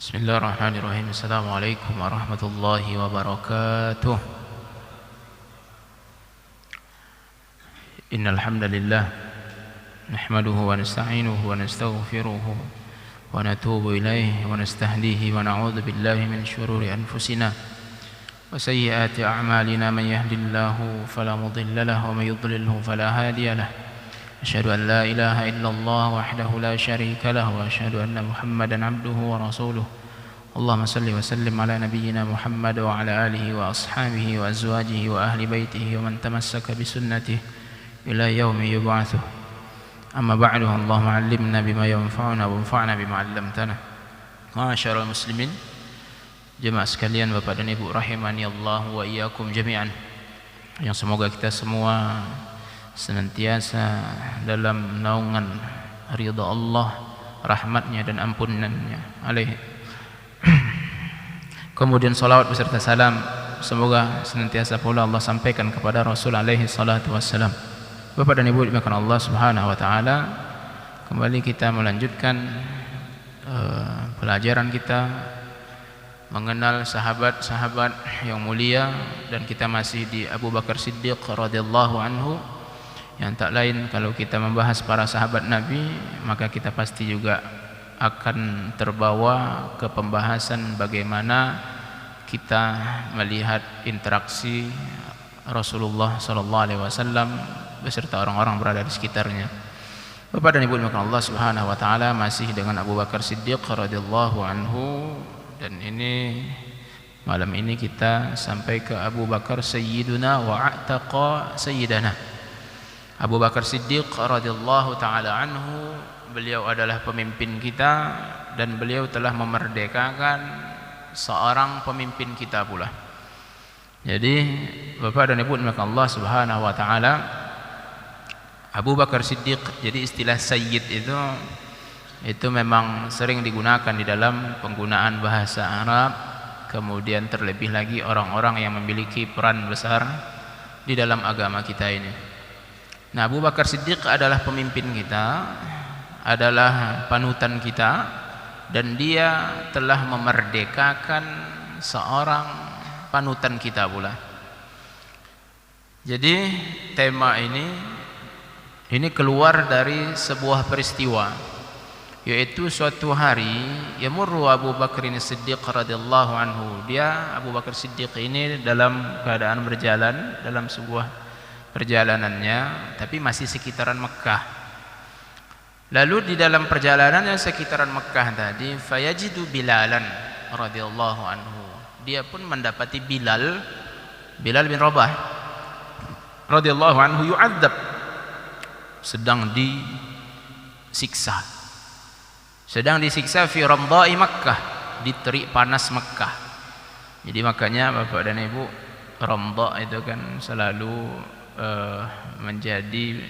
Bismillahirrahmanirrahim. Assalamualaikum warahmatullahi wabarakatuh. Innal hamdalillah nahmaduhu wa nasta'inuhu wa nastaghfiruhu wa natubu ilaihi wa nastahdihi wa na'udzu billahi min shururi anfusina wa sayyiati a'malina. Man yahdihillahu fala mudilla lahu wa may yudlilhu fala hadiya lahu. Asyhadu an la ilaha illallah wahdahu la syarika lahu wa asyhadu anna Muhammadan abduhu wa rasuluh. Allahumma salli wa sallim ala nabiyyina Muhammad wa ala alihi wa ashabihi wa azwajihi wa ahli baitihi wa man tamassaka bi sunnatihi ila yaumi yub'atsuh. Amma ba'du. Allahumma 'allimna bima yanfa'una wa anfa'na bima 'allamtana. Ma'asyiral muslimin, jemaah sekalian, Bapak dan Ibu rahimani Allah wa iyyakum jami'an. Yang semoga kita semua senantiasa dalam naungan ridha Allah, rahmatnya dan ampunannya alaihi. Kemudian salawat beserta salam semoga senantiasa pula Allah sampaikan kepada Rasul alaihi salatu wassalam. Bapak dan Ibu dimuliakan Allah subhanahu wa ta'ala, kembali kita melanjutkan pelajaran kita mengenal sahabat-sahabat yang mulia, dan kita masih di Abu Bakar Siddiq radhiyallahu anhu. Yang tak lain, kalau kita membahas para sahabat Nabi, maka kita pasti juga akan terbawa ke pembahasan bagaimana kita melihat interaksi Rasulullah SAW beserta orang-orang berada di sekitarnya. Bapak dan Ibu dimuliakan Allah Subhanahu wa taala, masih dengan Abu Bakar Siddiq radhiyallahu anhu, dan ini malam ini kita sampai ke Abu Bakar Sayyiduna wa a'taqa Sayyidana. Abu Bakar Siddiq radhiyallahu taala anhu, beliau adalah pemimpin kita dan beliau telah memerdekakan seorang pemimpin kita pula. Jadi Bapak dan Ibu dimuliakan Allah Subhanahu wa taala, Abu Bakar Siddiq, jadi istilah sayyid itu memang sering digunakan di dalam penggunaan bahasa Arab, kemudian terlebih lagi orang-orang yang memiliki peran besar di dalam agama kita ini. Nah, Abu Bakar Siddiq adalah pemimpin kita, adalah panutan kita, dan dia telah memerdekakan seorang panutan kita pula. Jadi tema ini keluar dari sebuah peristiwa, yaitu suatu hari yamurru Abu Bakar Siddiq radhiyallahu anhu. Dia Abu Bakar Siddiq ini dalam keadaan berjalan dalam sebuah perjalanannya, tapi masih sekitaran Mekah. Lalu di dalam perjalanannya sekitaran Mekah tadi, fayajidu Bilalan radhiyallahu anhu. Dia pun mendapati Bilal bin Rabah radhiyallahu anhu yu'adzab, sedang disiksa fi ramda'i Makkah, di terik panas Mekah. Jadi makanya Bapak dan Ibu, ramda' itu kan selalu menjadi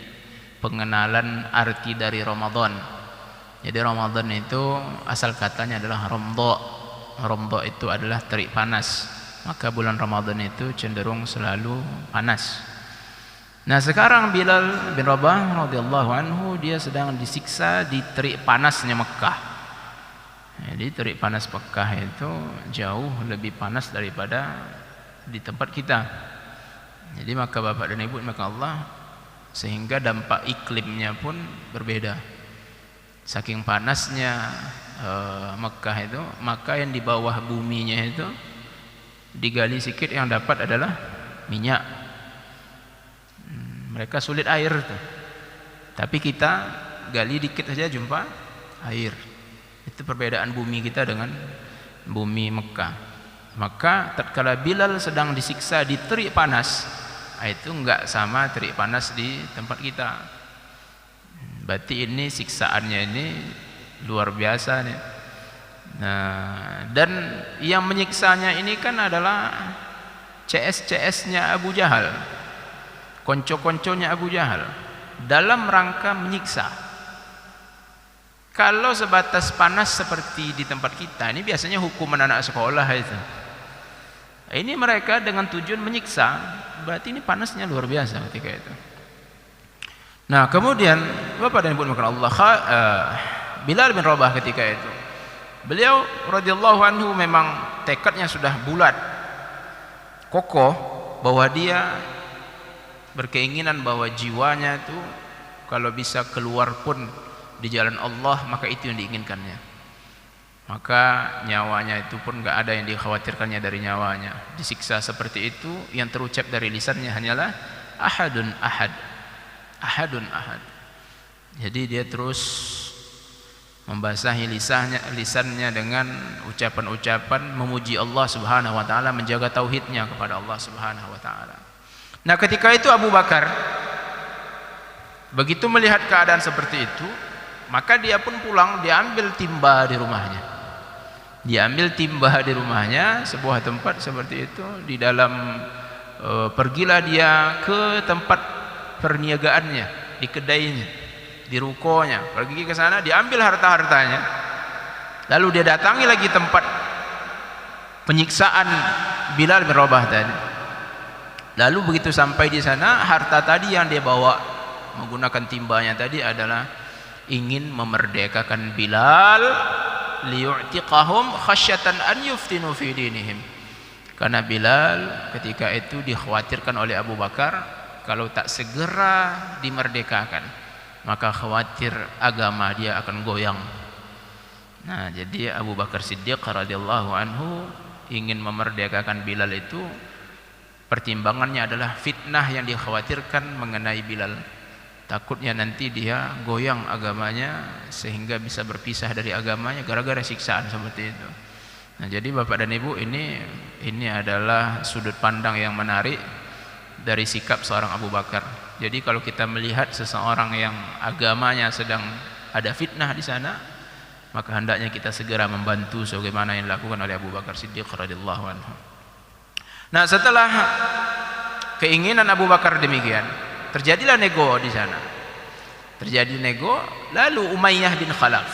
pengenalan arti dari Ramadan. Jadi Ramadan itu asal katanya adalah ramda. Ramda itu adalah terik panas, maka bulan Ramadan itu cenderung selalu panas. Nah, sekarang Bilal bin Rabah radhiyallahu anhu, dia sedang disiksa di terik panasnya Mekah. Jadi terik panas Mekah itu jauh lebih panas daripada di tempat kita. Jadi maka Bapak dan Ibu dimuliakan Allah, sehingga dampak iklimnya pun berbeda. Saking panasnya Mekah itu, maka yang di bawah buminya itu digali sedikit, yang dapat adalah minyak. Mereka sulit air tuh. Tapi kita gali dikit saja jumpa air. Itu perbedaan bumi kita dengan bumi Mekah. Maka tatkala Bilal sedang disiksa di terik panas, itu enggak sama terik panas di tempat kita. Berarti ini siksaannya ini luar biasa nih. Nah, dan yang menyiksanya ini kan adalah CS-CS-nya Abu Jahal, konco-konconya Abu Jahal, dalam rangka menyiksa. Kalau sebatas panas seperti di tempat kita, ini biasanya hukuman anak sekolah itu. Ini mereka dengan tujuan menyiksa, berarti ini panasnya luar biasa ketika itu. Nah, kemudian Bapak dan Ibu dimuliakan Allah, Bilal bin Rabah ketika itu Beliau radhiyallahu anhu memang tekadnya sudah bulat, kokoh, bahwa dia berkeinginan bahwa jiwanya itu kalau bisa keluar pun di jalan Allah, maka itu yang diinginkannya. Maka nyawanya itu pun gak ada yang dikhawatirkannya dari nyawanya. Disiksa seperti itu, yang terucap dari lisannya hanyalah ahadun ahad, ahadun ahad. Jadi dia terus membasahi lisannya dengan ucapan-ucapan memuji Allah Subhanahu wa taala, menjaga tauhidnya kepada Allah Subhanahu wa taala. Nah, ketika itu Abu Bakar begitu melihat keadaan seperti itu, maka dia pun pulang, dia ambil timba di rumahnya. Dia ambil timba di rumahnya, sebuah tempat seperti itu di dalam pergilah dia ke tempat perniagaannya, di kedainya, di rukonya, pergi ke sana, diambil harta-hartanya. Lalu dia datangi lagi tempat penyiksaan Bilal bin Rabah tadi. Lalu begitu sampai di sana, harta tadi yang dia bawa menggunakan timbanya tadi adalah ingin memerdekakan Bilal, liyu'tiqahum khasyatan an yuftinu fi dinihim. Karena Bilal ketika itu dikhawatirkan oleh Abu Bakar, kalau tak segera dimerdekakan, maka khawatir agama dia akan goyang. Nah, jadi Abu Bakar Siddiq radhiyallahu anhu ingin memerdekakan Bilal itu, pertimbangannya adalah fitnah yang dikhawatirkan mengenai Bilal. Takutnya nanti dia goyang agamanya sehingga bisa berpisah dari agamanya gara-gara siksaan seperti itu. Nah, jadi Bapak dan Ibu, ini adalah sudut pandang yang menarik dari sikap seorang Abu Bakar. Jadi kalau kita melihat seseorang yang agamanya sedang ada fitnah di sana, maka hendaknya kita segera membantu sebagaimana yang dilakukan oleh Abu Bakar Siddiq radhiyallahu anhu. Nah, setelah keinginan Abu Bakar demikian, terjadilah nego di sana. Terjadi nego, lalu Umayyah bin Khalaf,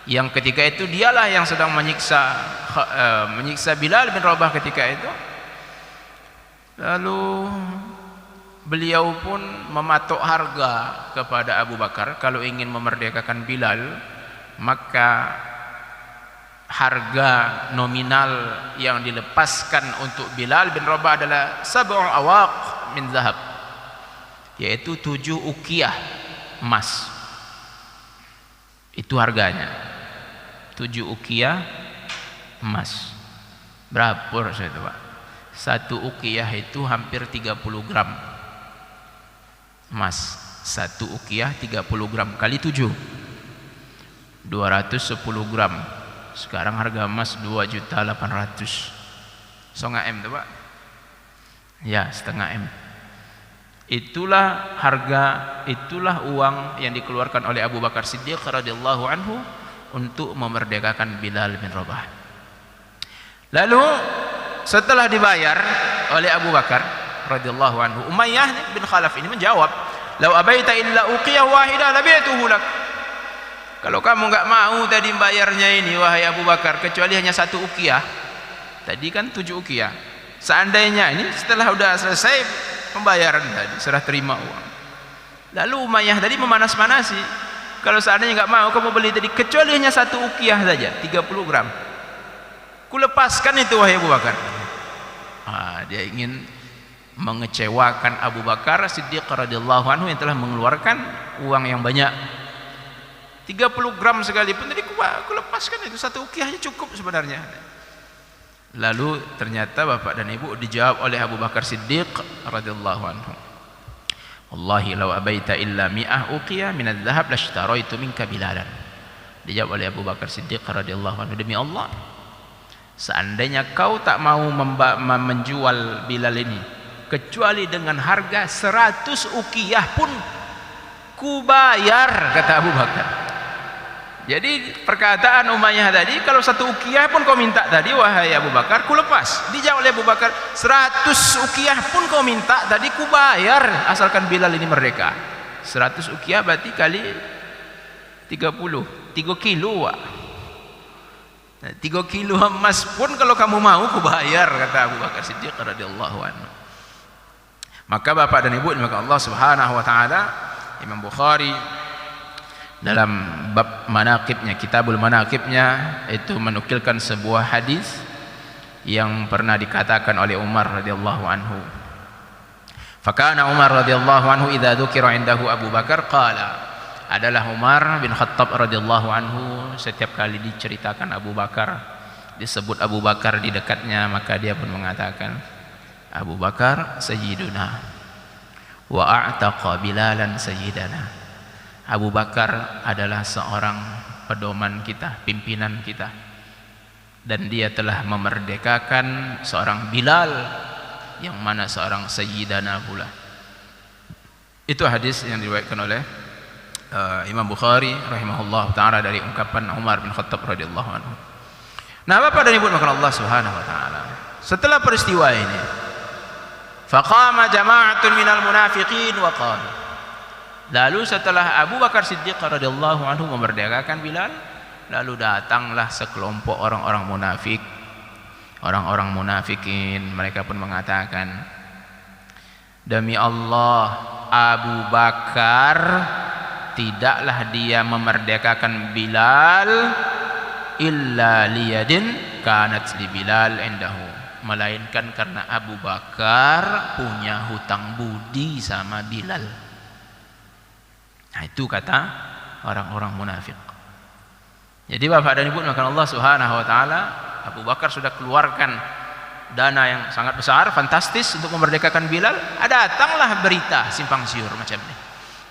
yang ketika itu dialah yang sedang menyiksa Bilal bin Rabah ketika itu. Lalu beliau pun mematok harga kepada Abu Bakar, kalau ingin memerdekakan Bilal, maka harga nominal yang dilepaskan untuk Bilal bin Rabah adalah 7 awaq min zahab, yaitu 7 uqiyah emas. Itu harganya, 7 uqiyah emas. Berapa saya itu, Pak? 1 uqiyah itu hampir 30 gram emas. 1 uqiyah 30 gram kali 7, 210 gram. Sekarang harga emas 2.800.000. Setengah M tuh, Pak. Ya, setengah M. Itulah harga, itulah uang yang dikeluarkan oleh Abu Bakar Siddiq radhiyallahu anhu untuk memerdekakan Bilal bin Rabah. Lalu setelah dibayar oleh Abu Bakar radhiyallahu anhu, Umayyah bin Khalaf ini menjawab, "Lau abaita illa uqiyah wahidah labi'tuhu lak." Kalau kamu enggak mau tadi bayarnya ini, wahai Abu Bakar, kecuali hanya 1 uqiyah. Tadi kan 7 uqiyah. Seandainya ini setelah sudah selesai pembayaran tadi, serah terima uang. Lalu Umayyah tadi memanas-manasi, kalau seandainya enggak mau kamu beli tadi, kecuali hanya 1 uqiyah saja, 30 gram. Kulepaskan itu, wahai Abu Bakar. Dia ingin mengecewakan Abu Bakar Siddiq radhiyallahu anhu yang telah mengeluarkan uang yang banyak. 30 gram sekalipun tadi aku lepaskan itu, 1 uqiyah cukup sebenarnya. Lalu ternyata Bapak dan Ibu dijawab oleh Abu Bakar Siddiq radhiyallahu anhu, "Wallahi law abaita illa mi'ah uqiyah min adh-dhahab lashtaraitu minka Bilalan." Dijawab oleh Abu Bakar Siddiq radhiyallahu anhu, "Demi Allah, seandainya kau tak mau menjual Bilal ini kecuali dengan harga 100 uqiyah pun ku bayar," kata Abu Bakar. Jadi perkataan Umayyah tadi, kalau 1 uqiyah pun kau minta tadi, wahai Abu Bakar, ku lepas. Dijawab oleh Abu Bakar, 100 uqiyah pun kau minta tadi, ku bayar asalkan Bilal ini merdeka. 100 uqiyah berarti kali 30, 3 kilo, Wak. 3 kilo emas pun kalau kamu mau ku bayar, kata Abu Bakar Siddiq radhiyallahu anhu. Maka Bapak dan Ibu, maka Allah Subhanahu wa taala, Imam Bukhari dalam bab manaqibnya, kitabul manaqibnya, itu menukilkan sebuah hadis yang pernah dikatakan oleh Umar radhiyallahu anhu. Fakana Umar radhiyallahu anhu idza dzukira indahu Abu Bakar qala, adalah Umar bin Khattab radhiyallahu anhu setiap kali diceritakan Abu Bakar, disebut Abu Bakar di dekatnya, maka dia pun mengatakan, Abu Bakar sayyiduna wa a'taqa Bilalan sayyidana. Abu Bakar adalah seorang pedoman kita, pimpinan kita, dan dia telah memerdekakan seorang Bilal, yang mana seorang sayyidana pula. Itu hadis yang diriwayatkan oleh Imam Bukhari rahimahullah ta'ala dari ungkapan Umar bin Khattab radhiyallahu anhu. Nah, Bapak dan Ibu maka Allah Subhanahu wa taala, setelah peristiwa ini, faqama jama'atun minal munafiqin wa qalu, lalu setelah Abu Bakar Siddiq radhiyallahu anhu memerdekakan Bilal, lalu datanglah sekelompok orang-orang munafik, orang-orang munafikin. Mereka pun mengatakan, demi Allah, Abu Bakar tidaklah dia memerdekakan Bilal illa liyadin kanat li Bilal indahu, melainkan karena Abu Bakar punya hutang budi sama Bilal. Nah, itu kata orang-orang munafik. Jadi Bapak dan Ibu maka Allah Subhanahu wa taala, Abu Bakar sudah keluarkan dana yang sangat besar, fantastis untuk memerdekakan Bilal. Datanglah berita simpang siur macam ini,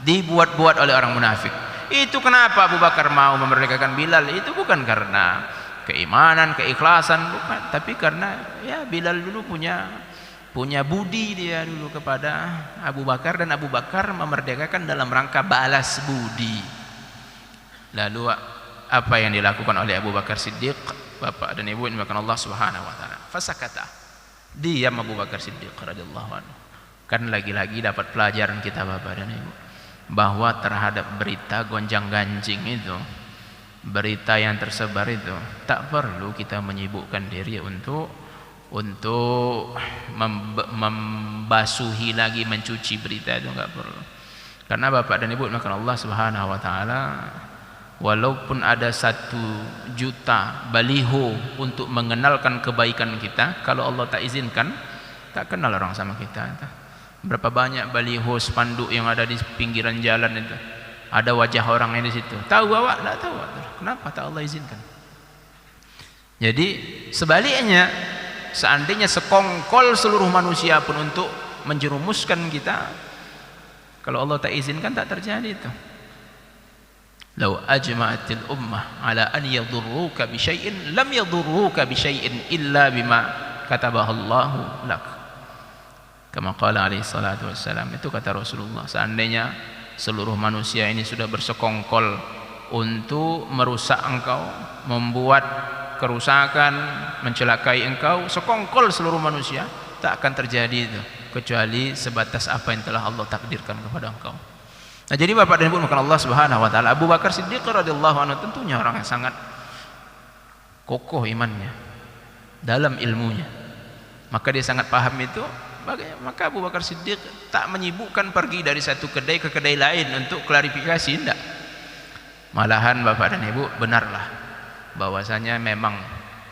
dibuat-buat oleh orang munafik. Itu kenapa Abu Bakar mau memerdekakan Bilal? Itu bukan karena keimanan, keikhlasan, bukan, tapi karena ya Bilal dulu punya budi dia dulu kepada Abu Bakar, dan Abu Bakar memerdekakan dalam rangka balas budi. Lalu apa yang dilakukan oleh Abu Bakar Siddiq, Bapak dan Ibu dimakan Allah Subhanahu wa taala? Fasakata, diam Abu Bakar Siddiq radhiyallahu anhu. Kan lagi-lagi dapat pelajaran kita Bapak dan Ibu, bahwa terhadap berita gonjang-ganjing itu, berita yang tersebar itu, tak perlu kita menyibukkan diri untuk membasuhi lagi, mencuci berita itu, enggak perlu. Karena Bapak dan Ibu dimakan Allah Subhanahu wa taala, walaupun ada 1 juta baliho untuk mengenalkan kebaikan kita, kalau Allah tak izinkan, tak kenal orang sama kita. Berapa banyak baliho spanduk yang ada di pinggiran jalan itu, ada wajah orang yang di situ. Tahu awak? Tak tahu. Kenapa tak Allah izinkan? Jadi sebaliknya, seandainya sekongkol seluruh manusia pun untuk menjerumuskan kita, kalau Allah tak izinkan tak terjadi itu. Lau ajma'atil ummah ala an yadurruka bi syai'in lam yadurruka bi syai'in illa bima katabahallahu lak. Kama qala alaihi salatu wassalam, itu kata Rasulullah, seandainya seluruh manusia ini sudah bersekongkol untuk merusak engkau, membuat kerusakan, mencelakai engkau, sekongkol seluruh manusia, tak akan terjadi itu kecuali sebatas apa yang telah Allah takdirkan kepada engkau. Nah, jadi Bapak dan Ibu makan Allah Subhanahu wa taala, Abu Bakar Siddiq radhiyallahu anhu tentunya orang yang sangat kokoh imannya, dalam ilmunya, maka dia sangat paham itu. Maka Abu Bakar Siddiq tak menyibukkan pergi dari satu kedai ke kedai lain untuk klarifikasi, tidak. Malahan Bapak dan Ibu, benarlah bahwasanya memang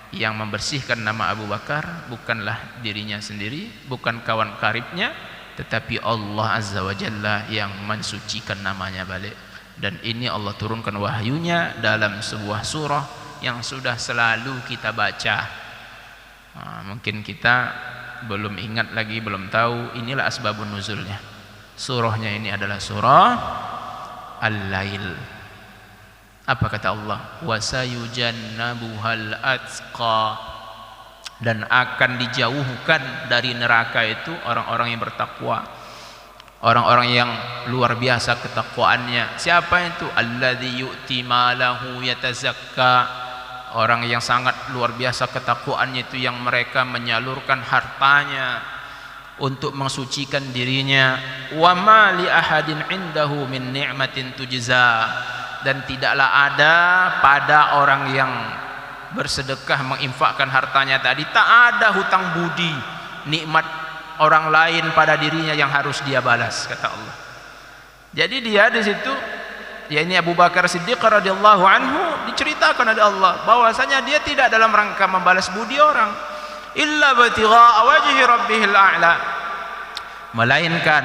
yang membersihkan nama Abu Bakar bukanlah dirinya sendiri, bukan kawan karibnya, tetapi Allah Azza wa Jalla yang mensucikan namanya balik. Dan ini Allah turunkan wahyunya dalam sebuah surah yang sudah selalu kita baca. Mungkin kita belum ingat lagi, belum tahu. Inilah asbabun nuzulnya. Surahnya ini adalah surah Al-Lail. Apa kata Allah? Wasayujannabuhal atqa, dan akan dijauhkan dari neraka itu orang-orang yang bertakwa, orang-orang yang luar biasa ketakwaannya. Siapa itu? Alladzi yu'ti malahu yatazakka, orang yang sangat luar biasa ketakwaannya itu, yang mereka menyalurkan hartanya untuk mensucikan dirinya. Wa ma li ahadin indahu min ni'matin tujza, dan tidaklah ada pada orang yang bersedekah menginfakkan hartanya tadi, tak ada hutang budi nikmat orang lain pada dirinya yang harus dia balas, kata Allah. Jadi dia di situ yakni Abu Bakar Siddiq radhiyallahu anhu, diceritakan oleh Allah bahwasanya dia tidak dalam rangka membalas budi orang, illa batigha'a wajhi rabbihil a'la, melainkan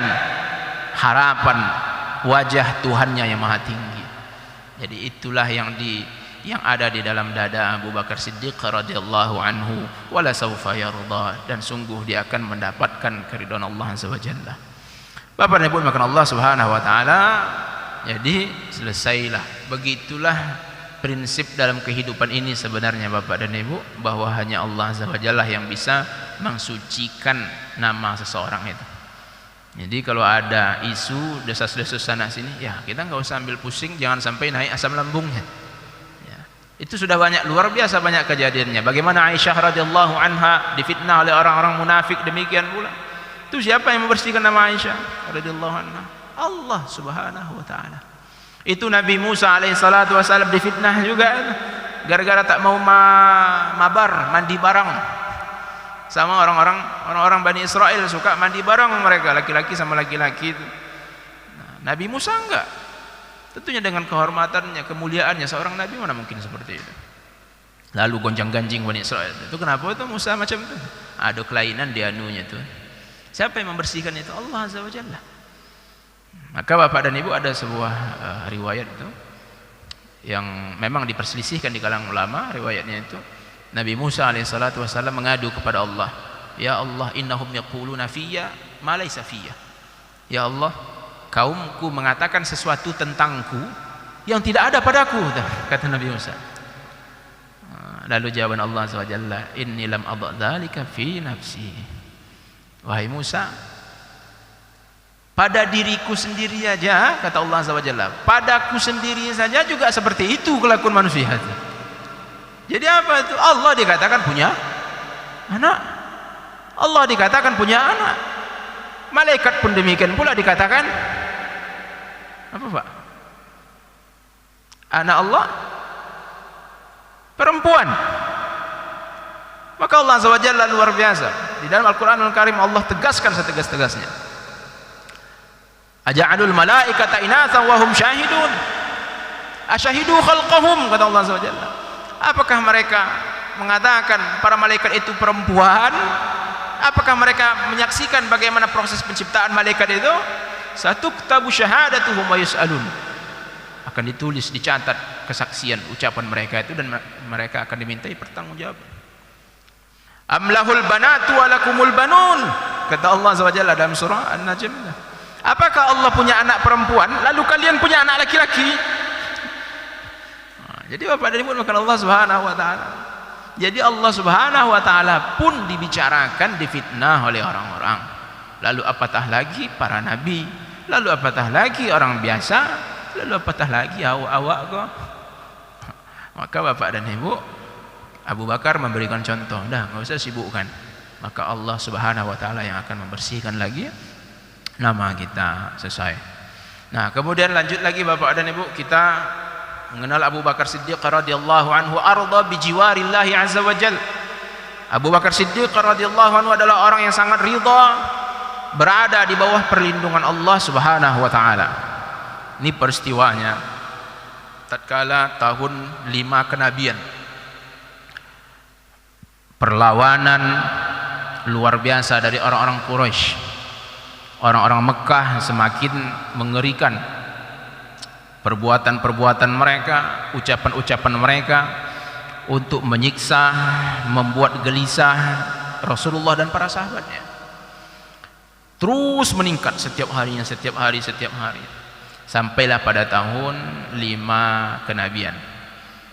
harapan wajah Tuhannya yang maha tinggi. Jadi itulah yang ada di dalam dada Abu Bakar Siddiq radhiyallahu anhu, wala saufa yarda, dan sungguh dia akan mendapatkan keridhaan Allah azza wa jalla. Bapak dan Ibu makan Allah Subhanahu wa taala. Jadi selesailah. Begitulah prinsip dalam kehidupan ini sebenarnya Bapak dan Ibu, bahwa hanya Allah azza wa jalla yang bisa mensucikan nama seseorang itu. Jadi kalau ada isu desas-desus sana sini, ya kita nggak usah ambil pusing, jangan sampai naik asam lambungnya. Itu sudah banyak, luar biasa banyak kejadiannya. Bagaimana Aisyah radhiyallahu anha difitnah oleh orang-orang munafik, demikian pula. Itu siapa yang membersihkan nama Aisyah radhiyallahu anha? Allah Subhanahu wa taala. Itu Nabi Musa alaihi salatu wasallam difitnah juga gara-gara tak mau mabar, mandi bareng. Sama orang-orang Bani Israel suka mandi bareng mereka, laki-laki sama laki-laki itu. Nah, Nabi Musa enggak. Tentunya dengan kehormatannya, kemuliaannya seorang nabi, mana mungkin seperti itu. Lalu gonjang-ganjing Bani Israel. Itu kenapa itu Musa macam itu? Ada kelainan di anunya itu. Siapa yang membersihkan itu? Allah azza wa jalla. Maka Bapak dan Ibu, ada sebuah riwayat itu yang memang diperselisihkan di kalangan ulama. Riwayatnya itu Nabi Musa alaihi salatu wasallam mengadu kepada Allah, ya Allah, innahum yaquluna fiyya ma laysa fiyya. Ya Allah, kaumku mengatakan sesuatu tentangku yang tidak ada padaku, kata Nabi Musa. Lalu jawaban Allah azza wa jalla, inni lam adha dzalika fi nafsi. Wahai Musa, pada diriku sendiri aja, kata Allah azza wa jalla, padaku sendiri saja juga seperti itu kelakuan manusia. Jadi apa itu? Allah dikatakan punya anak, Allah dikatakan punya anak, malaikat pun demikian pula dikatakan apa Pak? Anak Allah perempuan. Maka Allah azza wa jalla luar biasa. Di dalam Al-Qur'anul Karim Allah tegaskan setegas-tegasnya, aja'alul malaikata inatsan wa hum syahidun asyahidu khalqahum, kata Allah azza wa jalla. Apakah mereka mengatakan para malaikat itu perempuan? Apakah mereka menyaksikan bagaimana proses penciptaan malaikat itu? Satuktabu syahadatuhum wa yus'alun, akan ditulis, dicatat kesaksian ucapan mereka itu, dan mereka akan dimintai pertanggungjawaban. Amlahul banatu wa lakumul banun, kata Allah azza wa jalla dalam surah An-Najm. Apakah Allah punya anak perempuan lalu kalian punya anak laki-laki? Jadi Bapak dan Ibu makan Allah Subhanahu wa taala. Jadi Allah Subhanahu wa taala pun dibicarakan, difitnah oleh orang-orang. Lalu apatah lagi para nabi, lalu apatah lagi orang biasa, lalu apatah lagi awak-awak kok. Maka Bapak dan Ibu, Abu Bakar memberikan contoh, dah enggak usah sibukkan. Maka Allah Subhanahu wa taala yang akan membersihkan lagi nama kita, selesai. Nah, kemudian lanjut lagi Bapak dan Ibu, kita mengenal Abu Bakar Siddiq radhiyallahu anhu, arda bi jiwarillahi azza wa jalla. Abu Bakar Siddiq radhiyallahu anhu adalah orang yang sangat ridha berada di bawah perlindungan Allah Subhanahu wa taala. Ini peristiwanya tatkala tahun 5 kenabian. Perlawanan luar biasa dari orang-orang Quraisy. Orang-orang Mekah semakin mengerikan. Perbuatan-perbuatan mereka, ucapan-ucapan mereka untuk menyiksa, membuat gelisah Rasulullah dan para sahabatnya. Terus meningkat setiap harinya, setiap hari. Sampailah pada tahun 5 kenabian.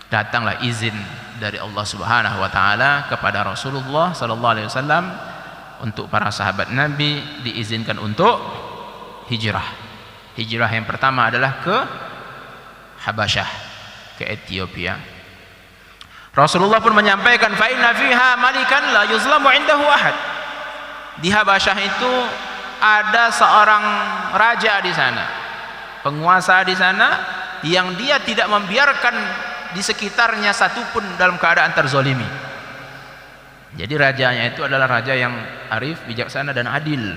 Datanglah izin dari Allah Subhanahu wa taala kepada Rasulullah sallallahu alaihi wasallam untuk para sahabat Nabi diizinkan untuk hijrah. Hijrah yang pertama adalah ke Habasyah, ke Ethiopia. Rasulullah pun menyampaikan, fa inna fiha malikan la yuzlamu indahu ahad. Di Habasyah itu ada seorang raja di sana, penguasa di sana, yang dia tidak membiarkan di sekitarnya satupun dalam keadaan terzolimi. Jadi rajanya itu adalah raja yang arif, bijaksana dan adil.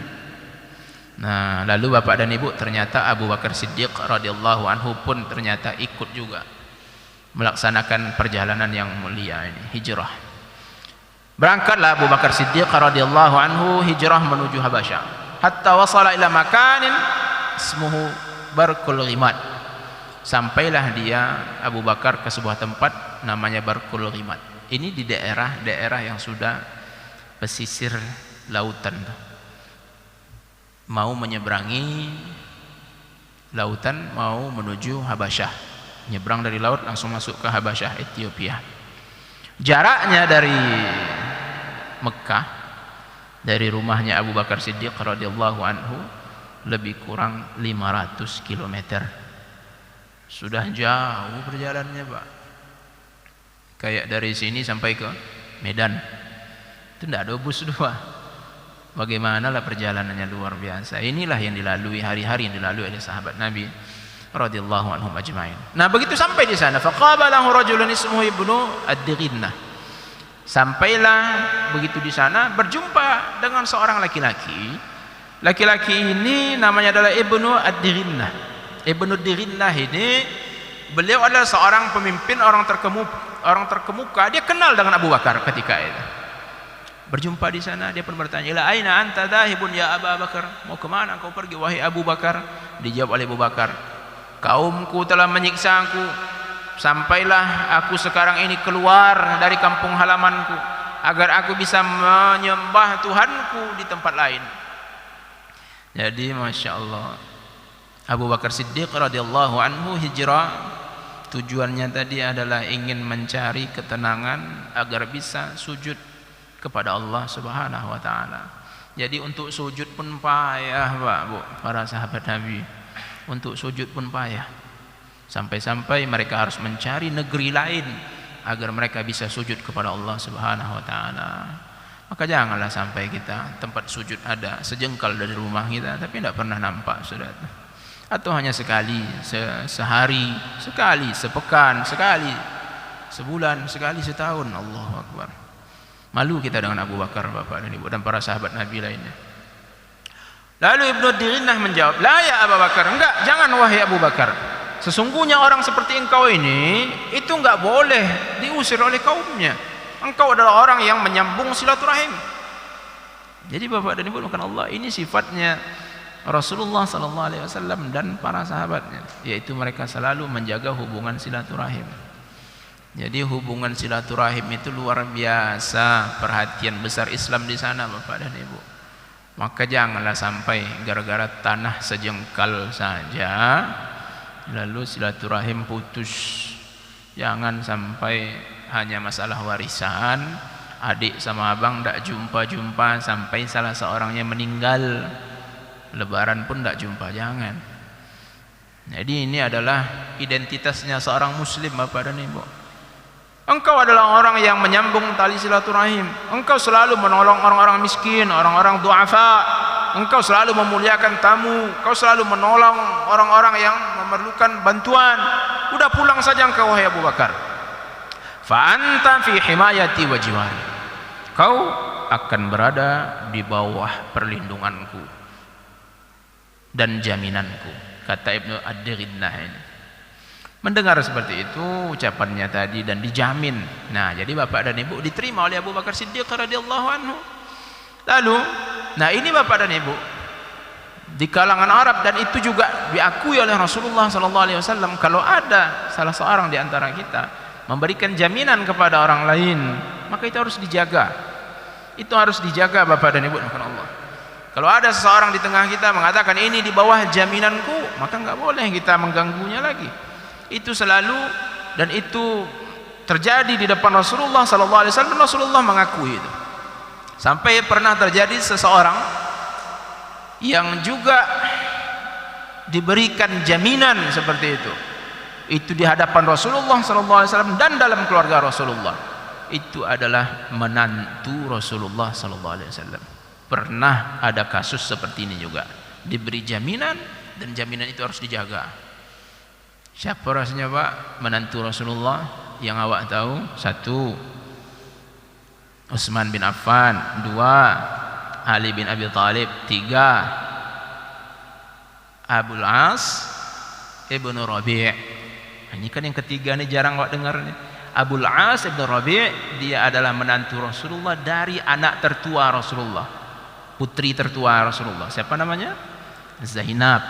Nah, lalu bapak dan ibu, ternyata Abu Bakar Siddiq radhiyallahu anhu pun ternyata ikut juga melaksanakan perjalanan yang mulia ini, hijrah. Berangkatlah Abu Bakar Siddiq radhiyallahu anhu hijrah menuju Habasyah, hatta wasala ila makanin ismuhu Barkul Ghimad. Sampailah dia Abu Bakar ke sebuah tempat namanya Barkul Ghimad. Ini di daerah yang sudah pesisir lautan, mau menyeberangi lautan, mau menuju Habasyah. Nyebrang dari laut langsung masuk ke Habasyah, Ethiopia. Jaraknya dari Mekah, dari rumahnya Abu Bakar Siddiq radhiyallahu anhu, lebih kurang 500 km. Sudah jauh perjalanannya, Pak. Kayak dari sini sampai ke Medan. Itu tidak ada bus dua. Bagaimanalah perjalanannya, luar biasa. Inilah yang dilalui, hari-hari yang dilalui oleh sahabat Nabi radhiyallahu anhum ajma'in. Nah, begitu sampai di sana, faqabalahu rajulun ismuhu Ibnu Ad-Dighinnah. Sampailah begitu di sana, berjumpa dengan seorang laki-laki. Laki-laki ini namanya adalah Ibnu Ad-Dighinnah. Ibnu Ad-Dighinnah ini, beliau adalah seorang pemimpin, orang terkemuka. Dia kenal dengan Abu Bakar ketika itu. Berjumpa di sana, dia pun bertanya, "Ila aina anta dhahibun ya Abu Bakar?" Mau kemana kau pergi wahai Abu Bakar? Dijawab oleh Abu Bakar, "Kaumku telah menyiksa aku, sampailah aku sekarang ini keluar dari kampung halamanku agar aku bisa menyembah Tuhanku di tempat lain." Jadi Masya Allah, Abu Bakar Siddiq radhiyallahu anhu hijrah, tujuannya tadi adalah ingin mencari ketenangan agar bisa sujud kepada Allah Subhanahu wa taala. Jadi untuk sujud pun payah, Pak, Bu, para sahabat Nabi. Untuk sujud pun payah. Sampai-sampai mereka harus mencari negeri lain agar mereka bisa sujud kepada Allah Subhanahu wa taala. Maka janganlah sampai kita tempat sujud ada sejengkal dari rumah kita tapi tidak pernah nampak, Saudara. Atau hanya sekali, sehari, sekali, sepekan, sekali, sebulan, sekali, setahun. Allahu Akbar. Malu kita dengan Abu Bakar, Bapak dan Ibu, dan para sahabat Nabi lainnya. Lalu Ibnu Ad-Dighinnah menjawab, "La ya Abu Bakar." Enggak, jangan wahai Abu Bakar. Sesungguhnya orang seperti engkau ini itu enggak boleh diusir oleh kaumnya. Engkau adalah orang yang menyambung silaturahim. Jadi Bapak dan Ibu bukan Allah, ini sifatnya Rasulullah sallallahu alaihi wasallam dan para sahabatnya, yaitu mereka selalu menjaga hubungan silaturahim. Jadi hubungan silaturahim itu luar biasa, perhatian besar Islam di sana, Bapak dan Ibu. Maka janganlah sampai gara-gara tanah sejengkal saja lalu silaturahim putus. Jangan sampai hanya masalah warisan, adik sama abang tidak jumpa-jumpa sampai salah seorangnya meninggal, lebaran pun tidak jumpa, jangan. Jadi ini adalah identitasnya seorang muslim, Bapak dan Ibu. Engkau adalah orang yang menyambung tali silaturahim. Engkau selalu menolong orang-orang miskin, orang-orang du'afa. Engkau selalu memuliakan tamu. Engkau selalu menolong orang-orang yang memerlukan bantuan. Udah pulang saja engkau wahai Abu Bakar. Fa anta fi himayati wa jiwari. Kau akan berada di bawah perlindunganku dan jaminanku, kata Ibnu Ad-Dighinnah ini. Mendengar seperti itu ucapannya tadi dan dijamin. Nah, jadi Bapak dan Ibu diterima oleh Abu Bakar Siddiq radhiyallahu anhu. Lalu, nah ini Bapak dan Ibu di kalangan Arab, dan itu juga diakui oleh Rasulullah sallallahu alaihi wasallam, kalau ada salah seorang di antara kita memberikan jaminan kepada orang lain, maka itu harus dijaga. Itu harus dijaga, Bapak dan Ibu, bukan Allah. Kalau ada seseorang di tengah kita mengatakan ini di bawah jaminanku, maka enggak boleh kita mengganggunya lagi. Itu selalu, dan itu terjadi di depan Rasulullah sallallahu alaihi wasallam. Rasulullah mengakui itu. Sampai pernah terjadi seseorang yang juga diberikan jaminan seperti itu. Itu di hadapan Rasulullah sallallahu alaihi wasallam dan dalam keluarga Rasulullah. Itu adalah menantu Rasulullah sallallahu alaihi wasallam. Pernah ada kasus seperti ini juga. Diberi jaminan dan jaminan itu harus dijaga. Siapa rasanya, Pak, menantu Rasulullah yang awak tahu? 1, Utsman bin Affan. 2, Ali bin Abi Thalib. 3, Abul As ibn Rabi'. Ini kan yang ketiga nih, jarang kok dengar nih. Abul As ibn Rabi', dia adalah menantu Rasulullah dari anak tertua Rasulullah, putri tertua Rasulullah. Siapa namanya? Zainab.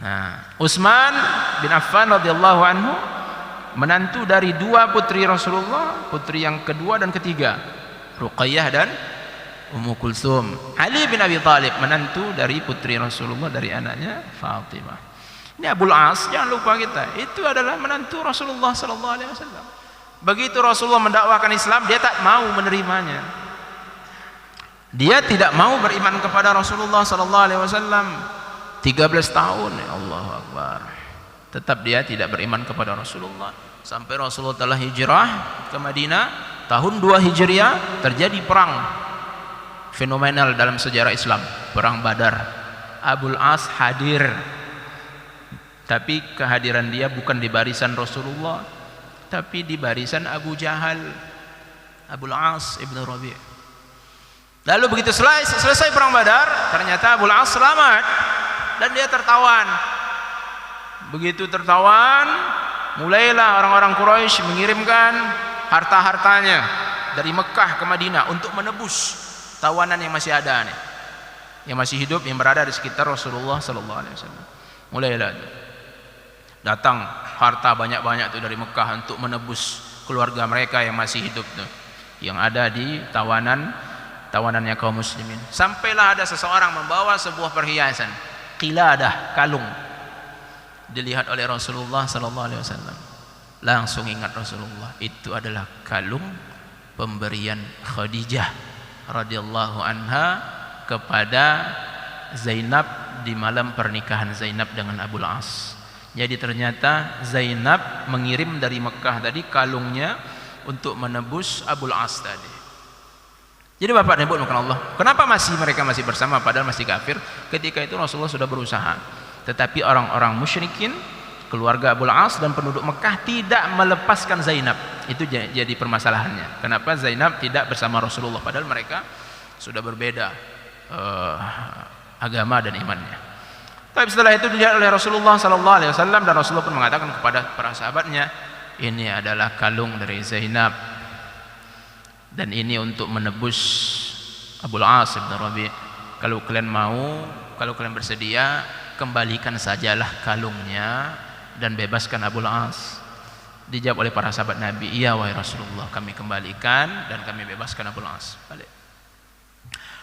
Nah, Utsman bin Affan radhiyallahu anhu menantu dari dua putri Rasulullah, putri yang kedua dan ketiga, Ruqayyah dan Ummu Kulsum. Ali bin Abi Thalib menantu dari putri Rasulullah dari anaknya Fatimah. Ini Abul As, jangan lupa kita, itu adalah menantu Rasulullah sallallahu alaihi wasallam. Begitu Rasulullah mendakwakan Islam, dia tak mau menerimanya. Dia tidak mau beriman kepada Rasulullah sallallahu alaihi wasallam. 13 tahun, ya Allahu Akbar. Tetap dia tidak beriman kepada Rasulullah sampai Rasulullah telah hijrah ke Madinah tahun 2 Hijriah. Terjadi perang fenomenal dalam sejarah Islam, perang Badar. Abul As hadir, tapi kehadiran dia bukan di barisan Rasulullah, tapi di barisan Abu Jahal. Abul As ibn Rabi'. Lalu begitu selesai perang Badar, ternyata Abul As selamat dan dia tertawan. Begitu tertawan, mulailah orang-orang Quraisy mengirimkan harta-hartanya dari Mekah ke Madinah untuk menebus tawanan yang masih ada nih, yang masih hidup, yang berada di sekitar Rasulullah sallallahu alaihi wasallam. Mulailah datang harta banyak-banyak tuh dari Mekah untuk menebus keluarga mereka yang masih hidup tuh, yang ada di tawanannya kaum muslimin. Sampailah ada seseorang membawa sebuah perhiasan, qiladah, kalung. Dilihat oleh Rasulullah sallallahu alaihi wasallam. Langsung ingat Rasulullah, itu adalah kalung pemberian Khadijah radhiyallahu anha kepada Zainab di malam pernikahan Zainab dengan Abul As. Jadi ternyata Zainab mengirim dari Mekah tadi kalungnya untuk menebus Abul As tadi. Jadi Bapak dan Ibu Allah, kenapa mereka masih bersama padahal masih kafir? Ketika itu Rasulullah sudah berusaha. Tetapi orang-orang musyrikin, keluarga Abul As dan penduduk Mekah tidak melepaskan Zainab. Itu jadi permasalahannya. Kenapa Zainab tidak bersama Rasulullah padahal mereka sudah berbeda agama dan imannya. Tapi setelah itu dilihat oleh Rasulullah sallallahu alaihi wasallam dan Rasulullah pun mengatakan kepada para sahabatnya, ini adalah kalung dari Zainab dan ini untuk menebus Abul As bin Rabi'. Kalau kalian mau, kalau kalian bersedia, kembalikan sajalah kalungnya dan bebaskan Abul As. Dijawab oleh para sahabat Nabi, iya wahai Rasulullah, kami kembalikan dan kami bebaskan Abul As. Balik.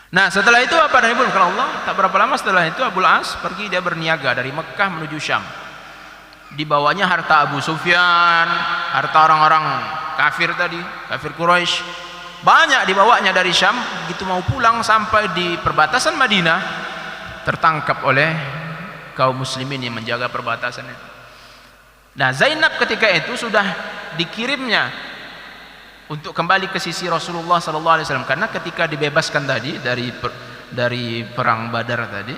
Nah setelah itu apa dan Ibu Allah, tak berapa lama setelah itu Abul As pergi, dia berniaga dari Mekah menuju Syam. Dibawanya harta Abu Sufyan, harta orang-orang kafir tadi, kafir Quraisy, banyak dibawanya dari Syam. Begitu mau pulang sampai di perbatasan Madinah, tertangkap oleh kaum muslimin yang menjaga perbatasan itu. Nah Zainab ketika itu sudah dikirimnya untuk kembali ke sisi Rasulullah sallallahu alaihi wasallam, karena ketika dibebaskan tadi dari perang Badar tadi,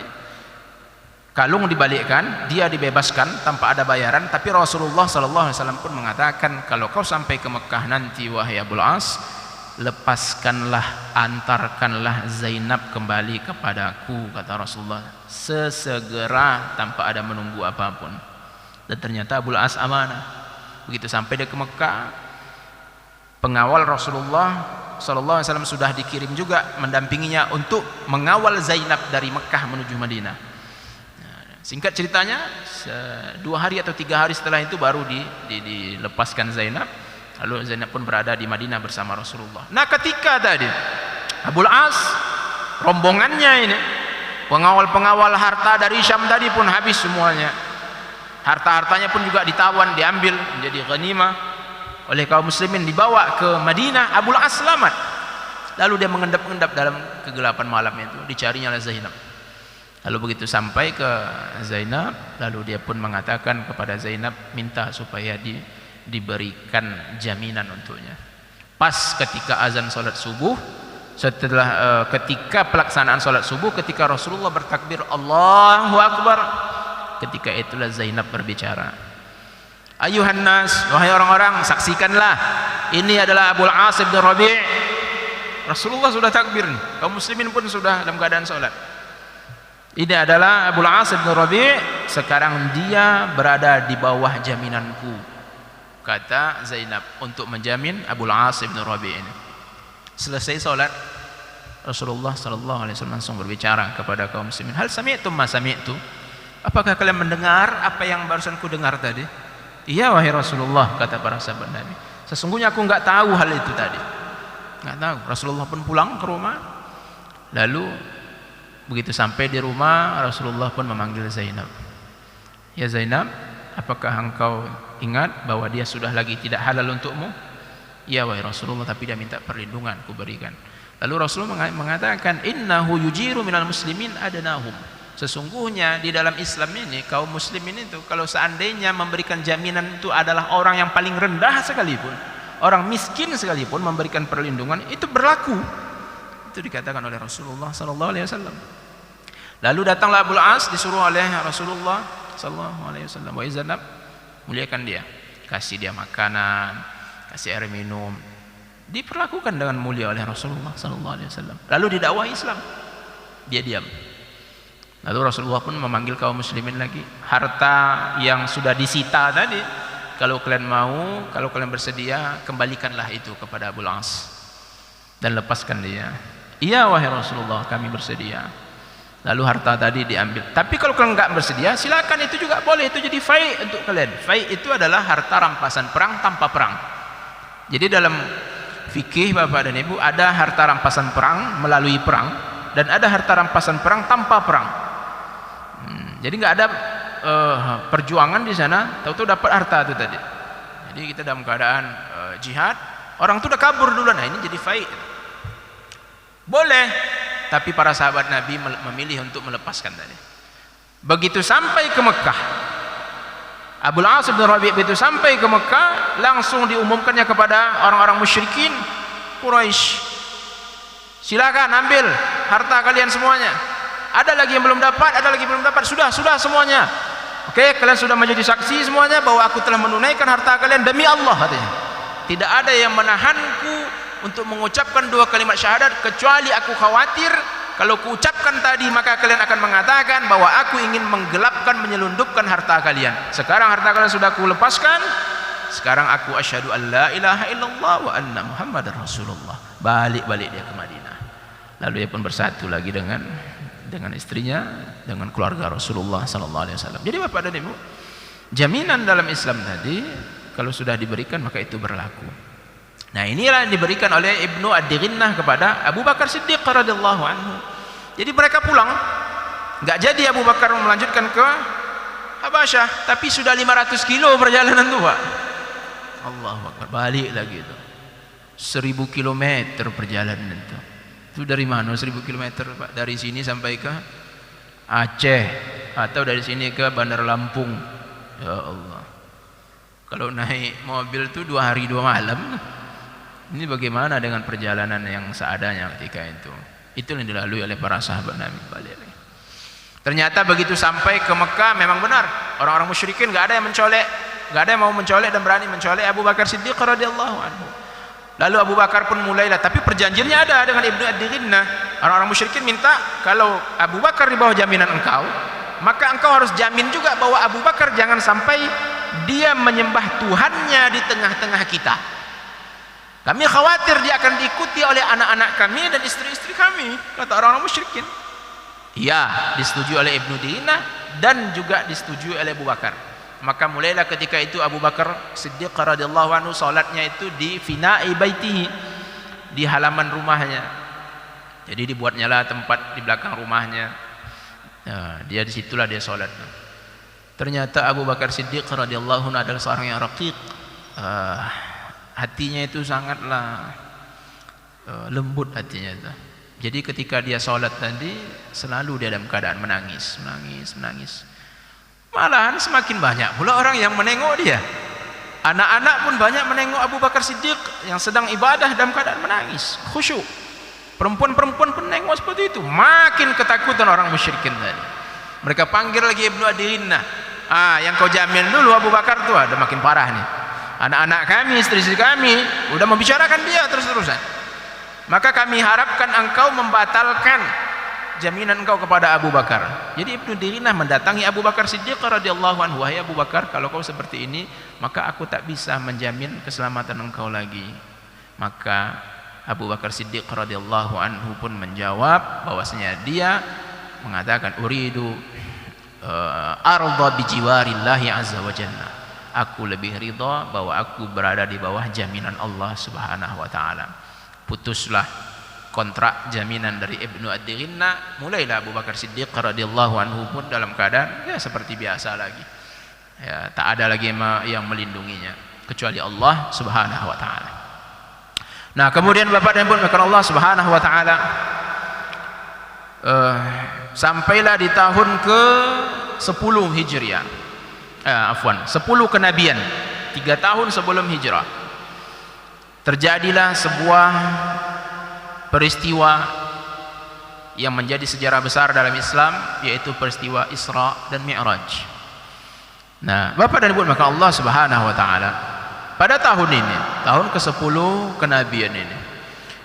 kalung dibalikkan, dia dibebaskan tanpa ada bayaran. Tapi Rasulullah sallallahu alaihi wasallam pun mengatakan, kalau kau sampai ke Mekah nanti wahai Abul As, lepaskanlah, antarkanlah Zainab kembali kepadaku, kata Rasulullah, sesegera tanpa ada menunggu apapun. Dan ternyata Abul As amanah. Begitu sampai dia ke Mekah, pengawal Rasulullah sallallahu alaihi wasallam sudah dikirim juga mendampinginya untuk mengawal Zainab dari Mekah menuju Madinah. Singkat ceritanya, 2 hari atau 3 hari setelah itu baru dilepaskan Zainab. Lalu Zainab pun berada di Madinah bersama Rasulullah. Nah ketika tadi Abul As, rombongannya ini, pengawal-pengawal harta dari Syam tadi pun habis semuanya. Harta-hartanya pun juga ditawan, diambil menjadi ghanimah oleh kaum muslimin, dibawa ke Madinah. Abul As selamat. Lalu dia mengendap-endap dalam kegelapan malam itu, dicarinya oleh Zainab. Lalu begitu sampai ke Zainab, lalu dia pun mengatakan kepada Zainab, minta supaya diberikan jaminan untuknya. Pas ketika azan salat subuh, setelah ketika pelaksanaan salat subuh, ketika Rasulullah bertakbir Allahu Akbar, ketika itulah Zainab berbicara, ayuhan nas, wahai orang-orang, saksikanlah, ini adalah Abul As bin Rabi'. Rasulullah sudah takbir nih, kaum muslimin pun sudah dalam keadaan salat. Ini adalah Abul As bin Rabi', sekarang dia berada di bawah jaminanku, kata Zainab, untuk menjamin Abul As bin Rabi' ini. Selesai salat, Rasulullah sallallahu alaihi wasallam langsung berbicara kepada kaum muslimin, hal sami'tum ma sami'tu? Apakah kalian mendengar apa yang barusan ku dengar tadi? Iya wahai Rasulullah, kata para sahabat Nabi. Sesungguhnya aku enggak tahu hal itu tadi. Enggak tahu. Rasulullah pun pulang ke rumah. Lalu begitu sampai di rumah, Rasulullah pun memanggil Zainab. Ya Zainab, apakah engkau ingat bahwa dia sudah lagi tidak halal untukmu? Ya wahai Rasulullah, tapi dia minta perlindungan, ku berikan. Lalu Rasulullah mengatakan, innahu yujiru minal muslimin adnahum. Sesungguhnya di dalam Islam ini, kaum muslimin itu kalau seandainya memberikan jaminan itu adalah orang yang paling rendah sekalipun, orang miskin sekalipun memberikan perlindungan, itu berlaku. Itu dikatakan oleh Rasulullah sallallahu alaihi wasallam. Lalu datanglah Abul As, disuruh oleh Rasulullah sallallahu alaihi wasallam, wa Zainab, muliakan dia, kasih dia makanan, kasih air minum, diperlakukan dengan mulia oleh Rasulullah sallallahu alaihi wasallam. Lalu didakwahi Islam, dia diam. Lalu Rasulullah pun memanggil kaum muslimin lagi, harta yang sudah disita tadi, kalau kalian mau, kalau kalian bersedia, kembalikanlah itu kepada Abul As dan lepaskan dia. Iya wahai Rasulullah, kami bersedia. Lalu harta tadi diambil. Tapi kalau kalian enggak bersedia, silakan, itu juga boleh, itu jadi fai' untuk kalian. Fai' itu adalah harta rampasan perang tanpa perang. Jadi dalam fikih Bapak dan Ibu, ada harta rampasan perang melalui perang, dan ada harta rampasan perang tanpa perang. Jadi nggak ada perjuangan di sana, tahu-tahu dapat harta itu tadi. Jadi kita dalam keadaan jihad, orang itu udah kabur dulu, nah ini jadi fai'. Boleh, tapi para sahabat Nabi memilih untuk melepaskan tadi. Begitu sampai ke Mekah, Abul As bin Rabi' begitu sampai ke Mekah, langsung diumumkannya kepada orang-orang musyrikin Quraisy, silakan ambil harta kalian semuanya. Ada lagi yang belum dapat, ada lagi yang belum dapat. Sudah semuanya. Oke, kalian sudah menjadi saksi semuanya bahwa aku telah menunaikan harta kalian demi Allah, katanya. Tidak ada yang menahanku untuk mengucapkan dua kalimat syahadat, kecuali aku khawatir kalau kuucapkan tadi maka kalian akan mengatakan bahwa aku ingin menggelapkan, menyelundupkan harta kalian. Sekarang harta kalian sudah aku lepaskan. Sekarang aku asyhadu an la ilaha illallah wa anna Muhammadar Rasulullah. Balik dia ke Madinah. Lalu dia pun bersatu lagi dengan istrinya, dengan keluarga Rasulullah sallallahu alaihi wasallam. Jadi Bapak dan Ibu, jaminan dalam Islam tadi kalau sudah diberikan maka itu berlaku. Nah, inilah yang diberikan oleh Ibnu Ad-Dighinnah kepada Abu Bakar Siddiq radhiyallahu anhu. Jadi mereka pulang, enggak jadi Abu Bakar melanjutkan ke Habasyah, tapi sudah 500 kilo perjalanan tuh, Pak. Allahu Akbar, balik lagi itu. 1000 kilometer perjalanan itu. Itu dari mana 1000 kilometer, Pak? Dari sini sampai ke Aceh atau dari sini ke Bandar Lampung. Ya Allah. Kalau naik mobil itu 2 hari 2 malam. Ini bagaimana dengan perjalanan yang seadanya ketika itu? Itu yang dilalui oleh para sahabat Nabi. Balik lagi. Ternyata begitu sampai ke Mekah, memang benar orang-orang musyrikin enggak ada yang mencolek, enggak ada yang mau mencolek dan berani mencolek Abu Bakar Siddiq radhiyallahu anhu. Lalu Abu Bakar pun mulailah, tapi perjanjiannya ada dengan Ibnu Ad-Dighinnah. Orang-orang musyrikin minta, kalau Abu Bakar di bawah jaminan engkau, maka engkau harus jamin juga bahwa Abu Bakar jangan sampai dia menyembah Tuhannya di tengah-tengah kita. Kami khawatir dia akan diikuti oleh anak-anak kami dan istri-istri kami, kata orang-orang musyrikin. Ya, disetujui oleh Ibnu Ad-Dighinnah dan juga disetujui oleh Abu Bakar. Maka mulailah ketika itu Abu Bakar Siddiq radhiyallahu anhu salatnya itu di fina'i baitihi, di halaman rumahnya. Jadi dibuatnyalah tempat di belakang rumahnya. Nah, dia disitulah dia salat. Ternyata Abu Bakar Siddiq radhiyallahu anhu adalah seorang yang raqiq. Hatinya itu sangatlah lembut hatinya itu. Jadi ketika dia salat tadi selalu dia dalam keadaan menangis. Malahan semakin banyak pula orang yang menengok dia. Anak-anak pun banyak menengok Abu Bakar Siddiq yang sedang ibadah dalam keadaan menangis, khusyuk. Perempuan-perempuan pun menengok seperti itu. Makin ketakutan orang musyrikin tadi. Mereka panggil lagi Ibnu Ad-Dighinnah. Yang kau jamin dulu Abu Bakar tuh ada makin parah nih. Anak-anak kami, istri-istri kami udah membicarakan dia terus-terusan. Maka kami harapkan engkau membatalkan jaminan engkau kepada Abu Bakar. Jadi Ibnu Dirinah mendatangi Abu Bakar Siddiq radhiyallahu anhu, wahai Abu Bakar, kalau kau seperti ini maka aku tak bisa menjamin keselamatan engkau lagi. Maka Abu Bakar Siddiq radhiyallahu anhu pun menjawab bahwasanya dia mengatakan uridu arda bijiwarillahi azza wa jalla. Aku lebih ridha bahwa aku berada di bawah jaminan Allah Subhanahu wa taala. Putuslah kontrak jaminan dari Ibnu Ad-Dirinna, mulailah Abu Bakar Siddiq radhiyallahu anhu pun dalam keadaan ya seperti biasa lagi. Ya, tak ada lagi yang melindunginya kecuali Allah Subhanahu wa taala. Nah, kemudian Bapak dan Ibu maka Allah Subhanahu wa taala sampailah di tahun ke-10 Hijriah. 10 kenabian, 3 tahun sebelum hijrah. Terjadilah sebuah peristiwa yang menjadi sejarah besar dalam Islam, yaitu peristiwa Isra dan Mi'raj. Nah, Bapak dan Ibu maka Allah Subhanahu wa taala pada tahun ini, tahun ke-10 kenabian ini,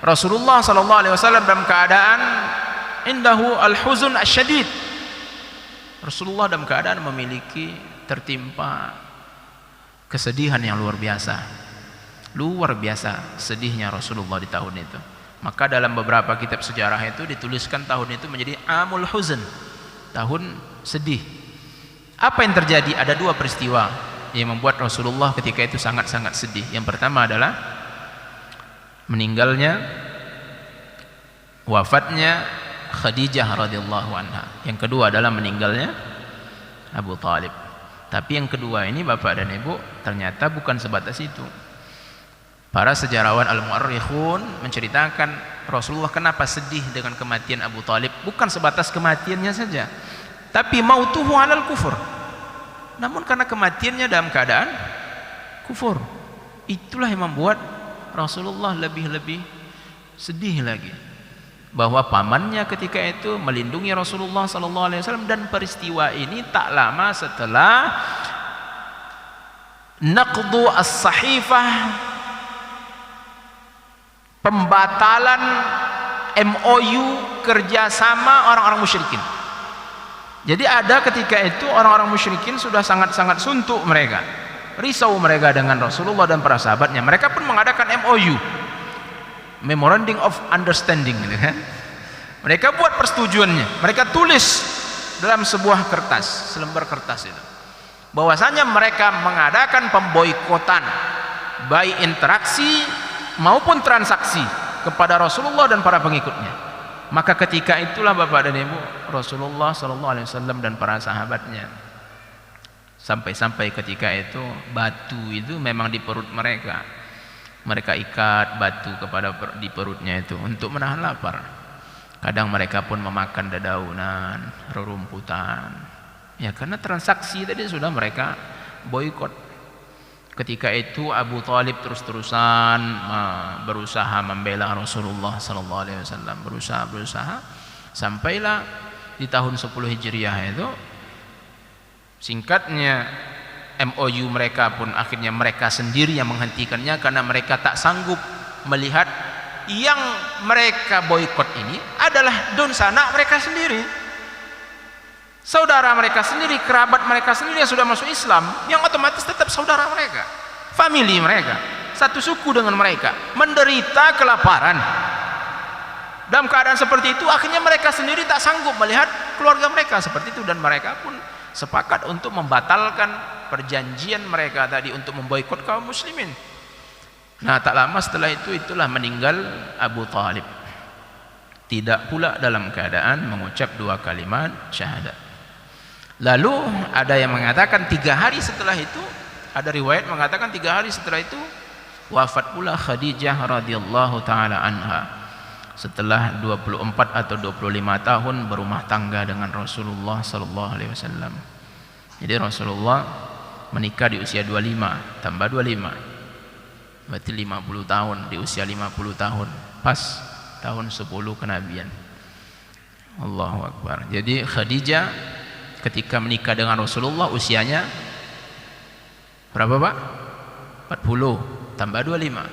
Rasulullah sallallahu alaihi wasallam dalam keadaan indahu al-huzun asyadid. Rasulullah dalam keadaan memiliki tertimpa kesedihan yang luar biasa. Luar biasa sedihnya Rasulullah di tahun itu. Maka dalam beberapa kitab sejarah itu dituliskan tahun itu menjadi Amul Huzn, tahun sedih. Apa yang terjadi? Ada 2 peristiwa yang membuat Rasulullah ketika itu sangat-sangat sedih. Yang pertama adalah meninggalnya, wafatnya Khadijah radhiyallahu anha. Yang kedua adalah meninggalnya Abu Talib. Tapi yang kedua ini Bapak dan Ibu ternyata bukan sebatas itu. Para sejarawan al-mu'arrikhun menceritakan Rasulullah kenapa sedih dengan kematian Abu Talib. Bukan sebatas kematiannya saja, tapi mautuhu alal kufur. Namun karena kematiannya dalam keadaan kufur. Itulah yang membuat Rasulullah lebih-lebih sedih lagi. Bahwa pamannya ketika itu melindungi Rasulullah sallallahu alaihi wasallam, dan peristiwa ini tak lama setelah naqdu as-sahifah, pembatalan MOU kerjasama orang-orang musyrikin. Jadi ada ketika itu orang-orang musyrikin sudah sangat-sangat suntuk mereka, risau mereka dengan Rasulullah dan para sahabatnya. Mereka pun mengadakan MOU, Memorandum of Understanding, gitu kan? Mereka buat persetujuannya, mereka tulis dalam sebuah kertas, selembar kertas itu, bahwasanya mereka mengadakan pemboikotan baik interaksi maupun transaksi kepada Rasulullah dan para pengikutnya. Maka ketika itulah Bapak dan Ibu, Rasulullah SAW dan para sahabatnya, sampai-sampai ketika itu batu itu memang di perut mereka. Mereka ikat batu di perutnya itu untuk menahan lapar. Kadang mereka pun memakan dedaunan, rerumputan. Ya, karena transaksi tadi sudah mereka boikot. Ketika itu Abu Talib terus-terusan berusaha membela Rasulullah SAW, berusaha sampailah di tahun 10 Hijriah itu, singkatnya MOU mereka pun akhirnya mereka sendiri yang menghentikannya, karena mereka tak sanggup melihat yang mereka boikot ini adalah donsana mereka sendiri, saudara mereka sendiri, kerabat mereka sendiri yang sudah masuk Islam, yang otomatis tetap saudara mereka, famili mereka, satu suku dengan mereka, menderita kelaparan. Dalam keadaan seperti itu akhirnya mereka sendiri tak sanggup melihat keluarga mereka seperti itu, dan mereka pun sepakat untuk membatalkan perjanjian mereka tadi untuk memboikot kaum muslimin. Nah, tak lama setelah itu itulah meninggal Abu Talib, tidak pula dalam keadaan mengucap 2 kalimat syahadat. Lalu ada yang mengatakan 3 hari setelah itu, ada riwayat mengatakan 3 hari setelah itu wafat pula Khadijah radhiyallahu taala anha, setelah 24 atau 25 tahun berumah tangga dengan Rasulullah sallallahu alaihi wasallam. Jadi Rasulullah menikah di usia 25 tambah 25, berarti 50 tahun, di usia 50 tahun pas tahun 10 kenabian. Allahu Akbar. Jadi Khadijah ketika menikah dengan Rasulullah usianya berapa Pak? 40 tambah 25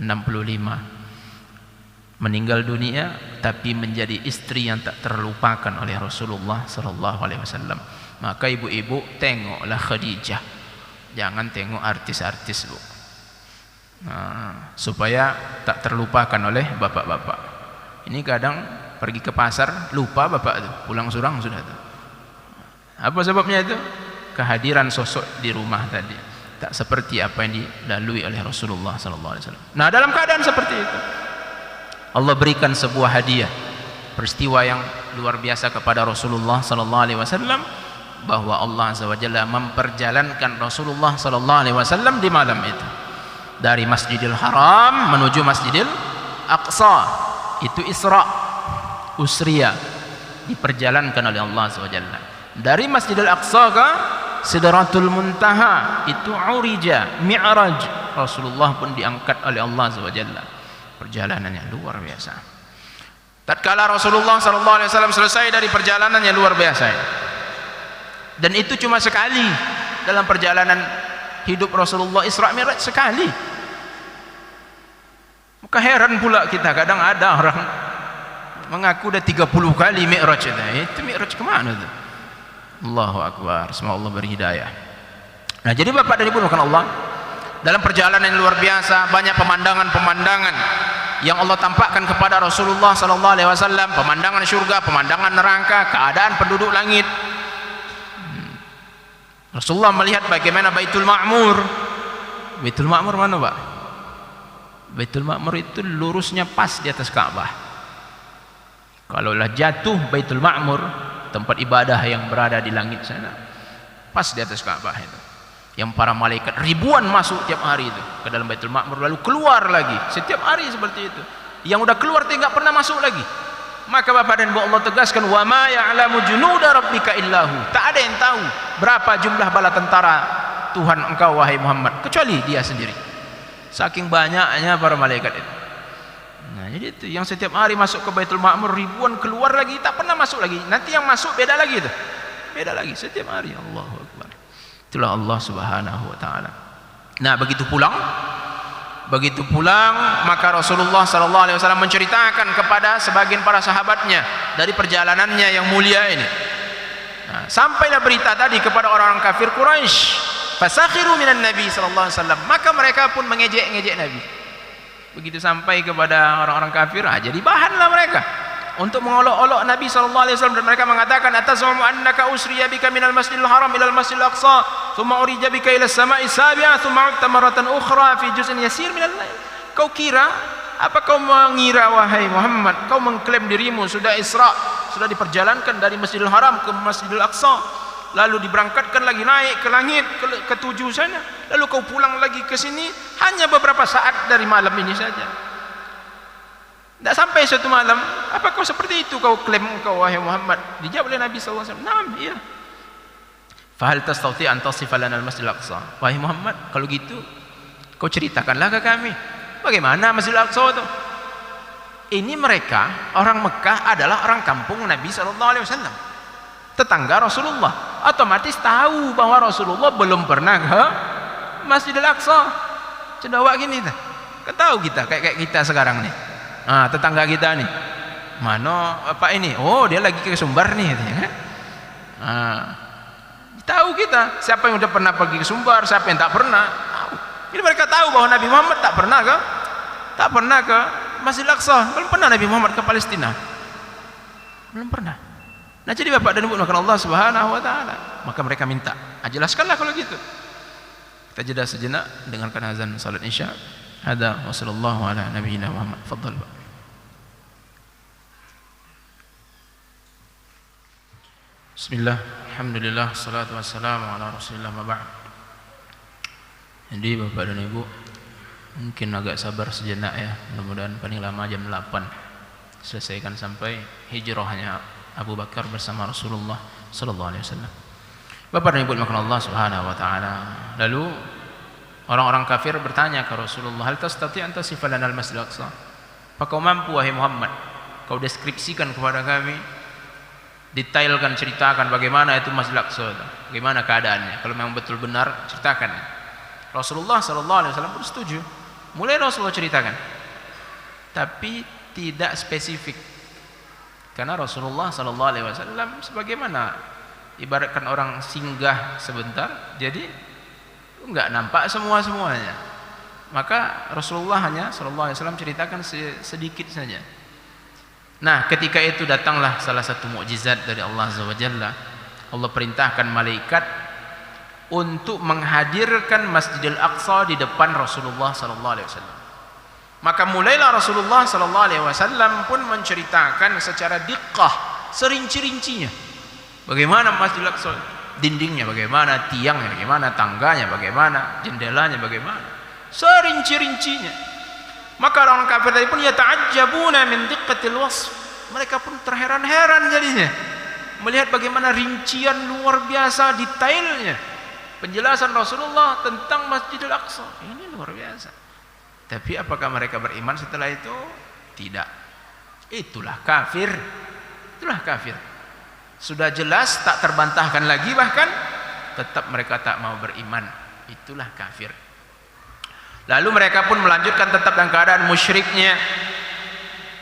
65. meninggal dunia tapi menjadi istri yang tak terlupakan oleh Rasulullah sallallahu alaihi wasallam. Maka ibu-ibu tengoklah Khadijah, jangan tengok artis-artis, Bu. Supaya tak terlupakan oleh bapak-bapak. Ini kadang pergi ke pasar lupa bapak itu, pulang surang sudah itu. Apa sebabnya itu? Kehadiran sosok di rumah tadi tak seperti apa yang dilalui oleh Rasulullah sallallahu alaihi wasallam. Nah, dalam keadaan seperti itu Allah berikan sebuah hadiah, peristiwa yang luar biasa kepada Rasulullah sallallahu alaihi wasallam, bahwa Allah azza wa jalla memperjalankan Rasulullah sallallahu alaihi wasallam di malam itu dari Masjidil Haram menuju Masjidil Aqsa. Itu Isra, Usriya, diperjalankan oleh Allah azza wa jalla dari Masjidil Aqsa ke Sidratul Muntaha, itu Urija, Mi'raj. Rasulullah pun diangkat oleh Allah azza wa jalla. Perjalanannya luar biasa. Tatkala Rasulullah sallallahu alaihi wasallam selesai dari perjalanannya luar biasa, dan itu cuma sekali dalam perjalanan hidup Rasulullah, Isra Mi'raj sekali. Maka heran pula kita, kadang ada orang mengaku udah 30 kali Mi'raj. Itu Mi'raj kemana itu? Allahu Akbar, semoga Allah beri hidayah. Nah, jadi Bapak dan Ibu bukan Allah, dalam perjalanan yang luar biasa banyak pemandangan-pemandangan yang Allah tampakkan kepada Rasulullah sallallahu alaihi wasallam, pemandangan surga, pemandangan neraka, keadaan penduduk langit. Rasulullah melihat bagaimana Baitul Ma'mur. Baitul Ma'mur mana, Pak? Baitul Ma'mur itu lurusnya pas di atas Ka'bah. Kalaulah jatuh Baitul Ma'mur, tempat ibadah yang berada di langit sana, pas di atas Ka'bah itu, yang para malaikat ribuan masuk tiap hari itu ke dalam Baitul Ma'mur, lalu keluar lagi setiap hari seperti itu. Yang udah keluar tidak pernah masuk lagi. Maka Bapak dan Ibu, Allah tegaskan, wa ma ya'lamu junuda rabbika illahu, tak ada yang tahu berapa jumlah bala tentara Tuhan engkau wahai Muhammad kecuali dia sendiri, saking banyaknya para malaikat itu. Nah, jadi itu yang setiap hari masuk ke Baitul Ma'mur ribuan, keluar lagi tak pernah masuk lagi. Nanti yang masuk beda lagi itu, beda lagi setiap hari. Allahu Akbar. Itulah Allah Subhanahu wa taala. Nah, begitu pulang maka Rasulullah sallallahu alaihi wasallam menceritakan kepada sebagian para sahabatnya dari perjalanannya yang mulia ini. Nah, sampailah berita tadi kepada orang-orang kafir Quraisy, fasakhiru minan nabi sallallahu alaihi wasallam, maka mereka pun mengejek-ngejek Nabi. Begitu sampai kepada orang-orang kafir, jadi bahanlah mereka untuk mengolok-olok Nabi SAW, dan mereka mengatakan, atazumu annaka usriya bika minal masjidil haram ilal masjidil aqsa thumma urija bika ila samai sabi'ah thumma udta maratan ukhra fi juz'in yasir minal lail. Kau kira, apa kau mengira wahai Muhammad, kau mengklaim dirimu sudah Isra, sudah diperjalankan dari Masjidil Haram ke Masjidil Aqsa, lalu diberangkatkan lagi naik ke langit ke 7 sana, lalu kau pulang lagi ke sini hanya beberapa saat dari malam ini saja. Tidak sampai suatu malam. Apa kau seperti itu kau klaim engkau wahai Muhammad? Dijawab oleh Nabi SAW, naam, iya. Fahal tastati an tasifa lana al-Masjidil Aqsa. Wahai Muhammad, kalau gitu kau ceritakanlah ke kami bagaimana Masjidil Aqsa itu. Ini mereka orang Mekah adalah orang kampung Nabi SAW, tetangga Rasulullah, otomatis tahu bahwa Rasulullah belum pernah ke Masjidil Aqsa. Cendawa gini dah. Ketahu kita kayak kita sekarang nih. Tetangga kita nih, mana apa ini? Oh, dia lagi ke Sumbar nih, kan? Tahu kita siapa yang udah pernah pergi ke Sumbar, siapa yang tak pernah. Jadi mereka tahu bahwa Nabi Muhammad tak pernah ke Masjidil Aqsa, belum pernah Nabi Muhammad ke Palestina, belum pernah. Nah, jadi Bapak dan Ibu dimuliakan Allah Subhanahu wa taala, maka mereka minta, jelaskanlah kalau gitu. Kita jeda sejenak dengarkan azan salat Isya. Hada wa sallallahu ala nabiyyina Muhammad. Fadhal, Pak. Bismillah, alhamdulillah, salatu wassalamu ala rasulillah, ma ba'd. Jadi Bapak dan Ibu mungkin agak sabar sejenak ya, mudah-mudahan paling lama jam 8 selesaikan sampai hijrahnya Abu Bakar bersama Rasulullah sallallahu alaihi wasallam. Bapak dan Ibu dimuliakan Allah Subhanahu wa taala. Lalu orang-orang kafir bertanya ke Rasulullah, hal tastati an tasifa lana al-Masjidil Aqsa? Apa kau mampu wahai Muhammad, kau deskripsikan kepada kami, detailkan, ceritakan bagaimana itu Masjidil Aqsa, bagaimana keadaannya, kalau memang betul benar ceritakan. Rasulullah sallallahu alaihi wasallam pun setuju. Mulai Rasulullah ceritakan, tapi tidak spesifik. Karena Rasulullah sallallahu alaihi wasallam sebagaimana ibaratkan orang singgah sebentar, jadi enggak nampak semuanya. Maka Rasulullah hanya sallallahu alaihi wasallam ceritakan sedikit saja. Nah, ketika itu datanglah salah satu mukjizat dari Allah Azza wa Jalla. Allah perintahkan malaikat untuk menghadirkan Masjidil Aqsa di depan Rasulullah sallallahu alaihi wasallam. Maka mulailah Rasulullah sallallahu alaihi wasallam pun menceritakan secara diqqah, serinci-rincinya. Bagaimana Masjidil Aqsa, dindingnya bagaimana, tiangnya bagaimana, tangganya bagaimana, jendelanya bagaimana, serinci-rincinya. Maka orang kafir tadi pun yata'ajjabuna min diqqatil wasf. Mereka pun terheran-heran jadinya melihat bagaimana rincian luar biasa detailnya penjelasan Rasulullah tentang Masjidil Aqsa. Ini luar biasa. Tapi apakah mereka beriman setelah itu? Tidak. Itulah kafir. Itulah kafir. Sudah jelas tak terbantahkan lagi, bahkan tetap mereka tak mau beriman. Itulah kafir. Lalu mereka pun melanjutkan tetap dalam keadaan musyriknya.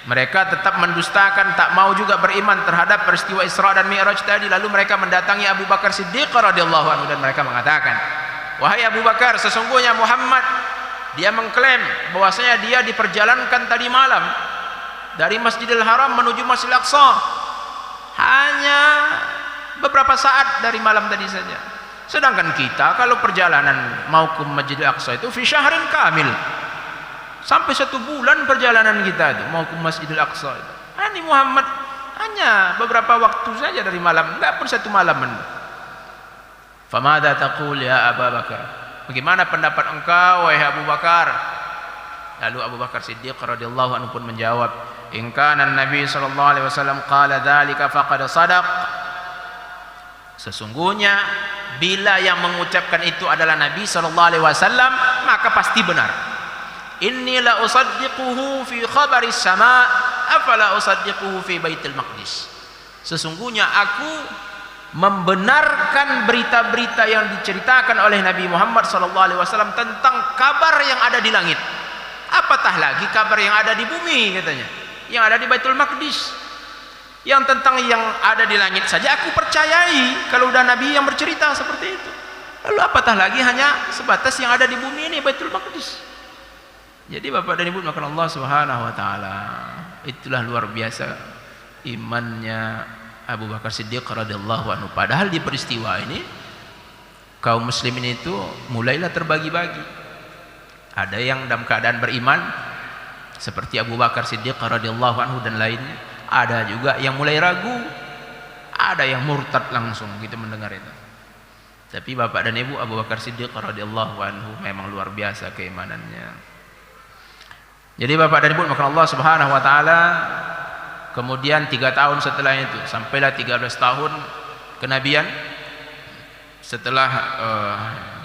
Mereka tetap mendustakan, tak mau juga beriman terhadap peristiwa Isra dan Mi'raj tadi. Lalu mereka mendatangi Abu Bakar Siddiq radhiyallahu anhu dan mereka mengatakan, "Wahai Abu Bakar, sesungguhnya Muhammad, dia mengklaim bahwasanya dia diperjalankan tadi malam dari Masjidil Haram menuju Masjidil Aqsa hanya beberapa saat dari malam tadi saja. Sedangkan kita kalau perjalanan mau ke Masjidil Aqsa itu fi syahrin kamil. Sampai 1 bulan perjalanan kita itu mau ke Masjidil Aqsa itu. Ini Muhammad hanya beberapa waktu saja dari malam, enggak pun 1 malam. Famada taqul ya Abu Bakar? Bagaimana pendapat engkau wahai Abu Bakar? Lalu Abu Bakar Siddiq radhiyallahu anhu pun menjawab, "In kana Nabi sallallahu alaihi wasallam qala dzalika faqad shadaq." Sesungguhnya bila yang mengucapkan itu adalah Nabi sallallahu alaihi wasallam, maka pasti benar. Inni la usaddiquhu fi khabaris sama' afala usaddiquhu fi Baitul Maqdis. Sesungguhnya aku membenarkan berita-berita yang diceritakan oleh Nabi Muhammad SAW tentang kabar yang ada di langit. Apatah lagi kabar yang ada di bumi, katanya, yang ada di Baitul Maqdis. Yang tentang yang ada di langit saja aku percayai kalau udah Nabi yang bercerita seperti itu. Lalu apatah lagi hanya sebatas yang ada di bumi ini, Baitul Maqdis. Jadi Bapak dan Ibu makan Allah Subhanahu wa taala, itulah luar biasa imannya Abu Bakar Siddiq radhiyallahu anhu. Padahal di peristiwa ini kaum muslimin itu mulailah terbagi-bagi. Ada yang dalam keadaan beriman seperti Abu Bakar Siddiq radhiyallahu anhu dan lainnya. Ada juga yang mulai ragu. Ada yang murtad langsung gitu mendengar itu. Tapi Bapak dan Ibu, Abu Bakar Siddiq radhiyallahu anhu memang luar biasa keimanannya. Jadi Bapak dan Ibu makan Allah Subhanahu wa taala, kemudian 3 tahun setelah itu sampailah 13 tahun kenabian setelah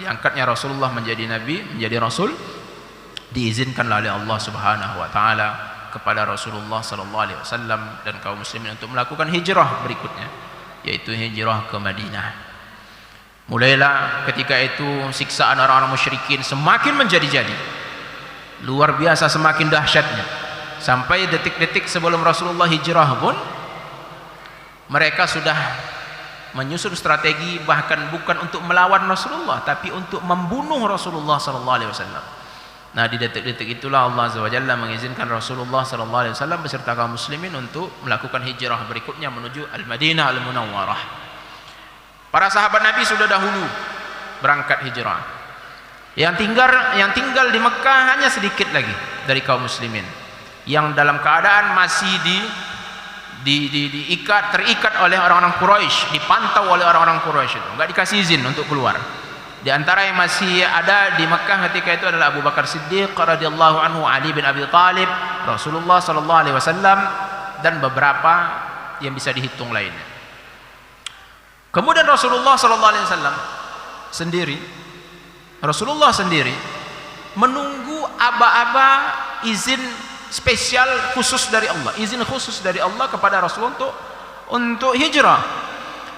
diangkatnya Rasulullah menjadi nabi, menjadi rasul, diizinkanlah oleh Allah Subhanahu wa taala kepada Rasulullah sallallahu alaihi wasallam dan kaum muslimin untuk melakukan hijrah berikutnya, yaitu hijrah ke Madinah. Mulailah ketika itu siksaan orang-orang musyrikin semakin menjadi-jadi. Luar biasa, semakin dahsyatnya. Sampai detik-detik sebelum Rasulullah hijrah pun mereka sudah menyusun strategi, bahkan bukan untuk melawan Rasulullah tapi untuk membunuh Rasulullah sallallahu alaihi wasallam. Nah, di detik-detik itulah Allah Azza wa Jalla mengizinkan Rasulullah sallallahu alaihi wasallam beserta kaum muslimin untuk melakukan hijrah berikutnya menuju Al-Madinah Al-Munawwarah. Para sahabat Nabi sudah dahulu berangkat hijrah. Yang tinggal di Mekah hanya sedikit lagi dari kaum muslimin yang dalam keadaan masih terikat oleh orang-orang Quraisy, dipantau oleh orang-orang Quraisy itu, enggak dikasih izin untuk keluar. Di antara yang masih ada di Mekah ketika itu adalah Abu Bakar Siddiq radhiyallahu anhu, Ali bin Abi Thalib, Rasulullah sallallahu alaihi wasallam dan beberapa yang bisa dihitung lainnya. Kemudian Rasulullah sallallahu alaihi wasallam sendiri menunggu aba-aba izin spesial khusus dari Allah, izin khusus dari Allah kepada Rasul untuk hijrah.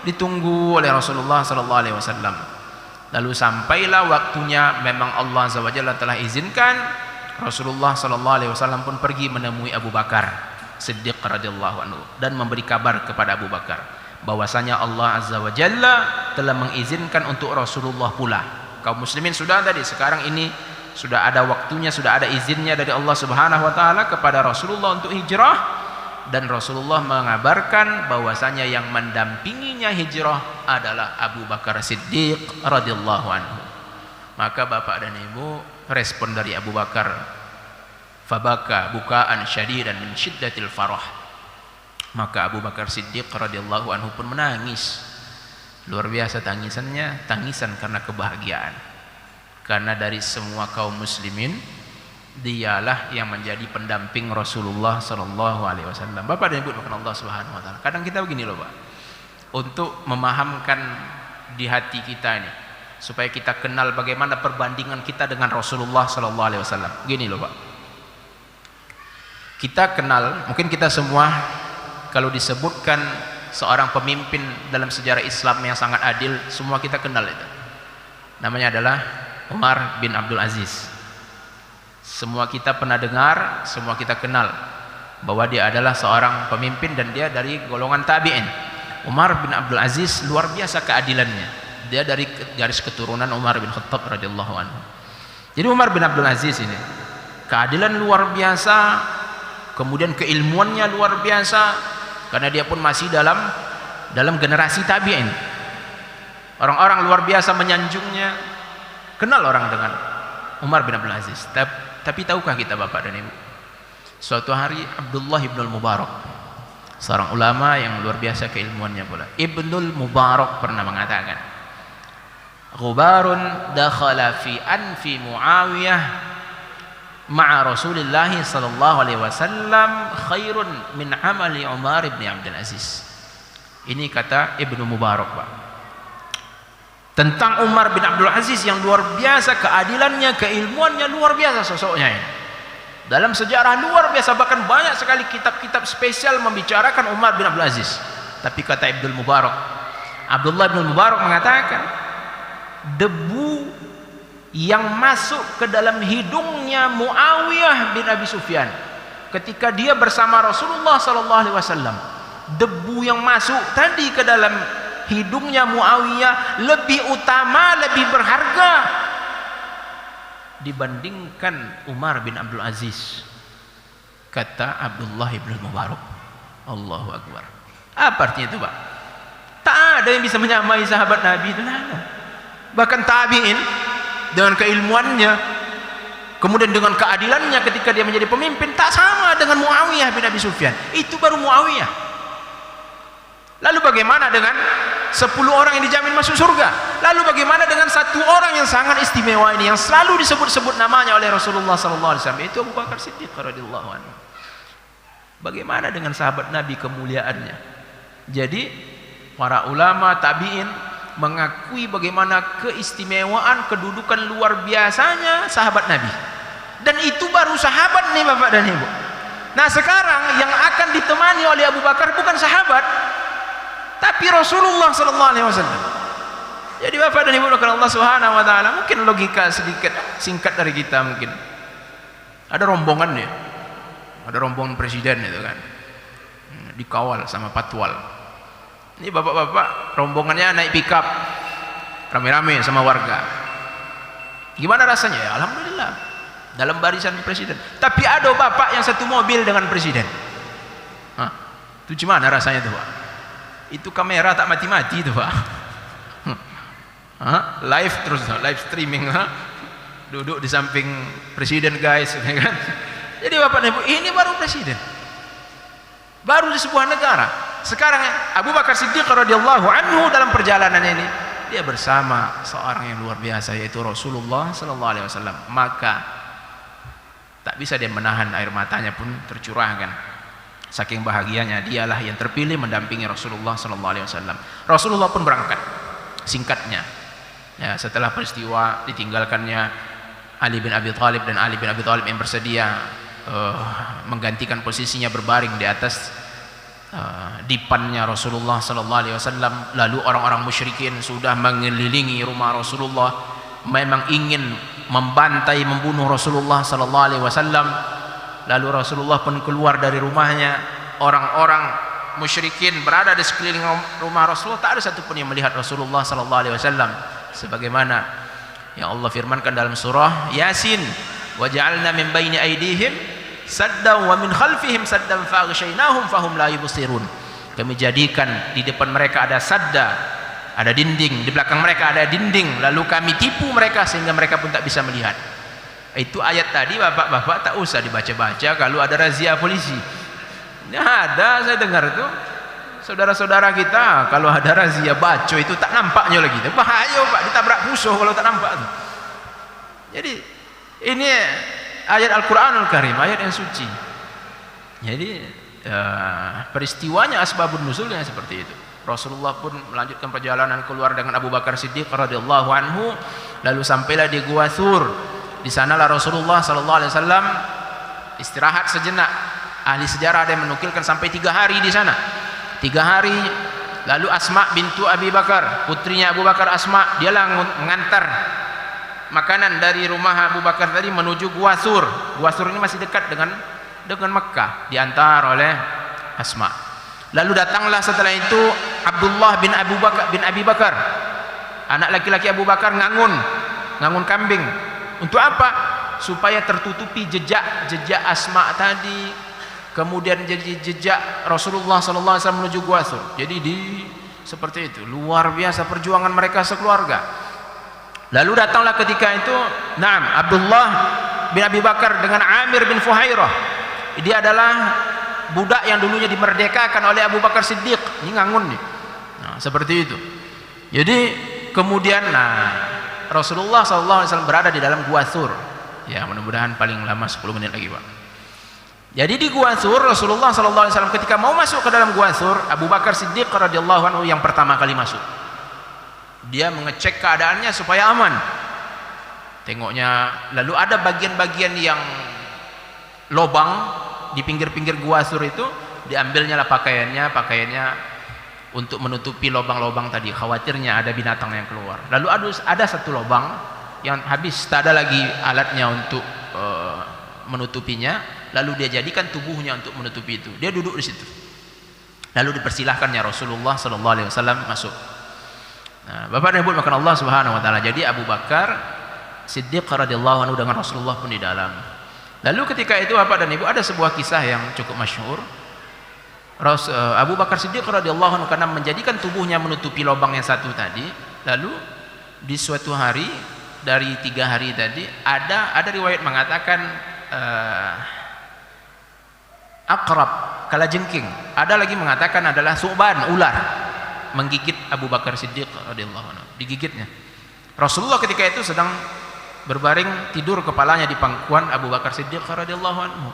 Ditunggu oleh Rasulullah sallallahu alaihi wasallam. Lalu sampailah waktunya, memang Allah Azza wa Jalla telah izinkan Rasulullah sallallahu alaihi wasallam pun pergi menemui Abu Bakar Siddiq radhiyallahu anhu dan memberi kabar kepada Abu Bakar bahwasanya Allah azza wa jalla telah mengizinkan untuk Rasulullah pula. Kaum muslimin sudah tadi, sekarang ini sudah ada waktunya, sudah ada izinnya dari Allah Subhanahu wa taala kepada Rasulullah untuk hijrah, dan Rasulullah mengabarkan bahwasanya yang mendampinginya hijrah adalah Abu Bakar Siddiq radhiyallahu anhu. Maka bapak dan ibu, respon dari Abu Bakar, fabaka bukaan syadidan min syiddatil farah. Maka Abu Bakar Siddiq radhiyallahu anhu pun menangis. Luar biasa tangisannya, tangisan karena kebahagiaan. Karena dari semua kaum muslimin, dialah yang menjadi pendamping Rasulullah sallallahu alaihi wasallam. Bapak dan Ibu dimuliakan Allah Subhanahu wa taala. Kadang kita begini loh, Pak. Untuk memahamkan di hati kita ini, supaya kita kenal bagaimana perbandingan kita dengan Rasulullah sallallahu alaihi wasallam. Gini loh, Pak. Kita kenal, mungkin kita semua kalau disebutkan seorang pemimpin dalam sejarah Islam yang sangat adil, semua kita kenal itu. Namanya adalah Umar bin Abdul Aziz. Semua kita pernah dengar, semua kita kenal bahwa dia adalah seorang pemimpin dan dia dari golongan tabi'in. Umar bin Abdul Aziz luar biasa keadilannya. Dia dari garis keturunan Umar bin Khattab radhiyallahu anhu. Jadi Umar bin Abdul Aziz ini keadilan luar biasa, kemudian keilmuannya luar biasa, karena dia pun masih dalam generasi tabi'in. Orang-orang luar biasa menyanjungnya. Kenal orang dengan Umar bin Abdul Aziz. Tapi tahukah kita bapak dan ibu, suatu hari Abdullah ibnul Mubarak, seorang ulama yang luar biasa keilmuannya pula, Ibnul Mubarak pernah mengatakan, ghubarun dakhala fi anfi Muawiyah ma'a Rasulillah sallallahu alaihi wasallam khairun min amali Umar bin Abdul Aziz. Ini kata Ibnu Mubarak, Pak, tentang Umar bin Abdul Aziz yang luar biasa keadilannya, keilmuannya luar biasa sosoknya ini. Dalam sejarah luar biasa, bahkan banyak sekali kitab-kitab spesial membicarakan Umar bin Abdul Aziz. Tapi kata Ibnu Mubarak, Abdullah bin Mubarak mengatakan, debu yang masuk ke dalam hidungnya Muawiyah bin Abi Sufyan ketika dia bersama Rasulullah sallallahu alaihi wasallam, debu yang masuk tadi ke dalam hidungnya Muawiyah lebih utama, lebih berharga dibandingkan Umar bin Abdul Aziz, kata Abdullah bin Mubarak. Allahu Akbar. Apa artinya itu, Pak? Tak ada yang bisa menyamai sahabat Nabi itu. Bahkan tabi'in dengan keilmuannya, kemudian dengan keadilannya ketika dia menjadi pemimpin, tak sama dengan Muawiyah bin Abi Sufyan. Itu baru Muawiyah. Lalu bagaimana dengan 10 orang yang dijamin masuk surga? Lalu bagaimana dengan satu orang yang sangat istimewa ini, yang selalu disebut-sebut namanya oleh Rasulullah SAW? Itu Abu Bakar Siddiq radhiyallahu anhu. Bagaimana dengan sahabat Nabi kemuliaannya? Jadi para ulama tabi'in mengakui bagaimana keistimewaan, kedudukan luar biasanya sahabat Nabi. Dan itu baru sahabat nih Bapak dan Ibu. Nah sekarang yang akan ditemani oleh Abu Bakar bukan sahabat, tapi Rasulullah sallallahu alaihi wasallam. Jadi Bapak dan Ibu karena Allah Subhanahu wa taala, mungkin logika sedikit singkat dari kita, mungkin ada rombongan ya. Ada rombongan presiden itu kan. Dikawal sama patwal. Ini bapak-bapak rombongannya naik pickup rame-rame sama warga. Gimana rasanya? Ya, alhamdulillah dalam barisan presiden. Tapi ada bapak yang satu mobil dengan presiden. Itu gimana rasanya tuh, Pak? Itu kamera tak mati-mati itu, Pak. Live terus, live streaming, duduk di samping presiden guys, kan? Jadi bapak dan ibu, ini baru presiden, baru di sebuah negara. Sekarang Abu Bakar Siddiq radhiyallahu anhu dalam perjalanan ini dia bersama seorang yang luar biasa, yaitu Rasulullah sallallahu alaihi wasallam. Maka tak bisa dia menahan air matanya pun tercurahkan. Saking bahagianya, dialah yang terpilih mendampingi Rasulullah sallallahu alaihi wasallam. Rasulullah pun berangkat. Singkatnya, ya, setelah peristiwa ditinggalkannya Ali bin Abi Thalib, dan Ali bin Abi Thalib yang bersedia menggantikan posisinya berbaring di atas dipannya Rasulullah sallallahu alaihi wasallam. Lalu orang-orang musyrikin sudah mengelilingi rumah Rasulullah, memang ingin membantai, membunuh Rasulullah sallallahu alaihi wasallam. Lalu Rasulullah pun keluar dari rumahnya. Orang-orang musyrikin berada di sekeliling rumah Rasulullah, tak ada satupun yang melihat Rasulullah sallallahu alaihi wasallam, sebagaimana yang Allah firmankan dalam surah Yasin, wa ja'alna min baini aydihim saddan wa min khalfihim saddan faghshaynahum fahum la yubsirun. Kami jadikan di depan mereka ada sadda, ada dinding, di belakang mereka ada dinding, lalu kami tipu mereka sehingga mereka pun tak bisa melihat. Itu ayat tadi bapak-bapak tak usah dibaca-baca kalau ada razia polisi. Ya ada, saya dengar itu saudara-saudara kita kalau ada razia baco itu tak nampaknya lagi. Bahaya Pak, ditabrak musuh kalau tak nampak tuh. Jadi ini ayat Al-Qur'anul Karim, ayat yang suci. Jadi peristiwanya asbabun nuzulnya seperti itu. Rasulullah pun melanjutkan perjalanan keluar dengan Abu Bakar Siddiq radhiyallahu anhu, lalu sampailah di Gua Tsur. Di sanalah Rasulullah sallallahu alaihi wasallam istirahat sejenak. Ahli sejarah ada yang menukilkan sampai 3 hari di sana. 3 hari. Lalu Asma bintu Abi Bakar, putrinya Abu Bakar Asma, dialah mengantar makanan dari rumah Abu Bakar tadi menuju Gua Tsur. Gua Tsur ini masih dekat dengan Mekah, diantar oleh Asma. Lalu datanglah setelah itu Abdullah bin Abi Bakar, anak laki-laki Abu Bakar, ngangun kambing. Untuk apa? Supaya tertutupi jejak Asma tadi, kemudian jejak Rasulullah sallallahu alaihi wasallam menuju Gua Tsur. Jadi seperti itu, luar biasa perjuangan mereka sekeluarga. Lalu datanglah ketika itu, Abdullah bin Abi Bakar dengan Amir bin Fuhairah. Dia adalah budak yang dulunya dimerdekakan oleh Abu Bakar Siddiq. Ini ngangun nih. Nah, seperti itu. Jadi kemudian Rasulullah SAW berada di dalam Gua Tsur. Ya, mudah-mudahan paling lama 10 menit lagi, Pak. Jadi di Gua Tsur, Rasulullah SAW ketika mau masuk ke dalam Gua Tsur, Abu Bakar Siddiq radhiyallahu anhu yang pertama kali masuk. Dia mengecek keadaannya supaya aman. Tengoknya, lalu ada bagian-bagian yang lobang di pinggir-pinggir Gua Tsur itu, diambilnya lah pakaiannya untuk menutupi lubang-lubang tadi, khawatirnya ada binatang yang keluar. Lalu ada satu lubang yang habis, tak ada lagi alatnya untuk menutupinya, lalu dia jadikan tubuhnya untuk menutupi itu. Dia duduk di situ. Lalu dipersilahkannya Rasulullah sallallahu alaihi wasallam masuk. Nah, Bapak dan Ibu makan Allah Subhanahu wa taala. Jadi Abu Bakar Siddiq radhiyallahu anhu dengan Rasulullah pun di dalam. Lalu ketika itu Bapak dan Ibu ada sebuah kisah yang cukup masyhur. Abu Bakar Siddiq radhiyallahu anhu karena menjadikan tubuhnya menutupi lubang yang satu tadi, lalu di suatu hari dari 3 hari tadi ada riwayat mengatakan aqrab, kalajengking, ada lagi mengatakan adalah su'ban, ular menggigit Abu Bakar Siddiq radhiyallahu anhu, digigitnya. Rasulullah ketika itu sedang berbaring tidur, kepalanya di pangkuan Abu Bakar Siddiq radhiyallahu anhu.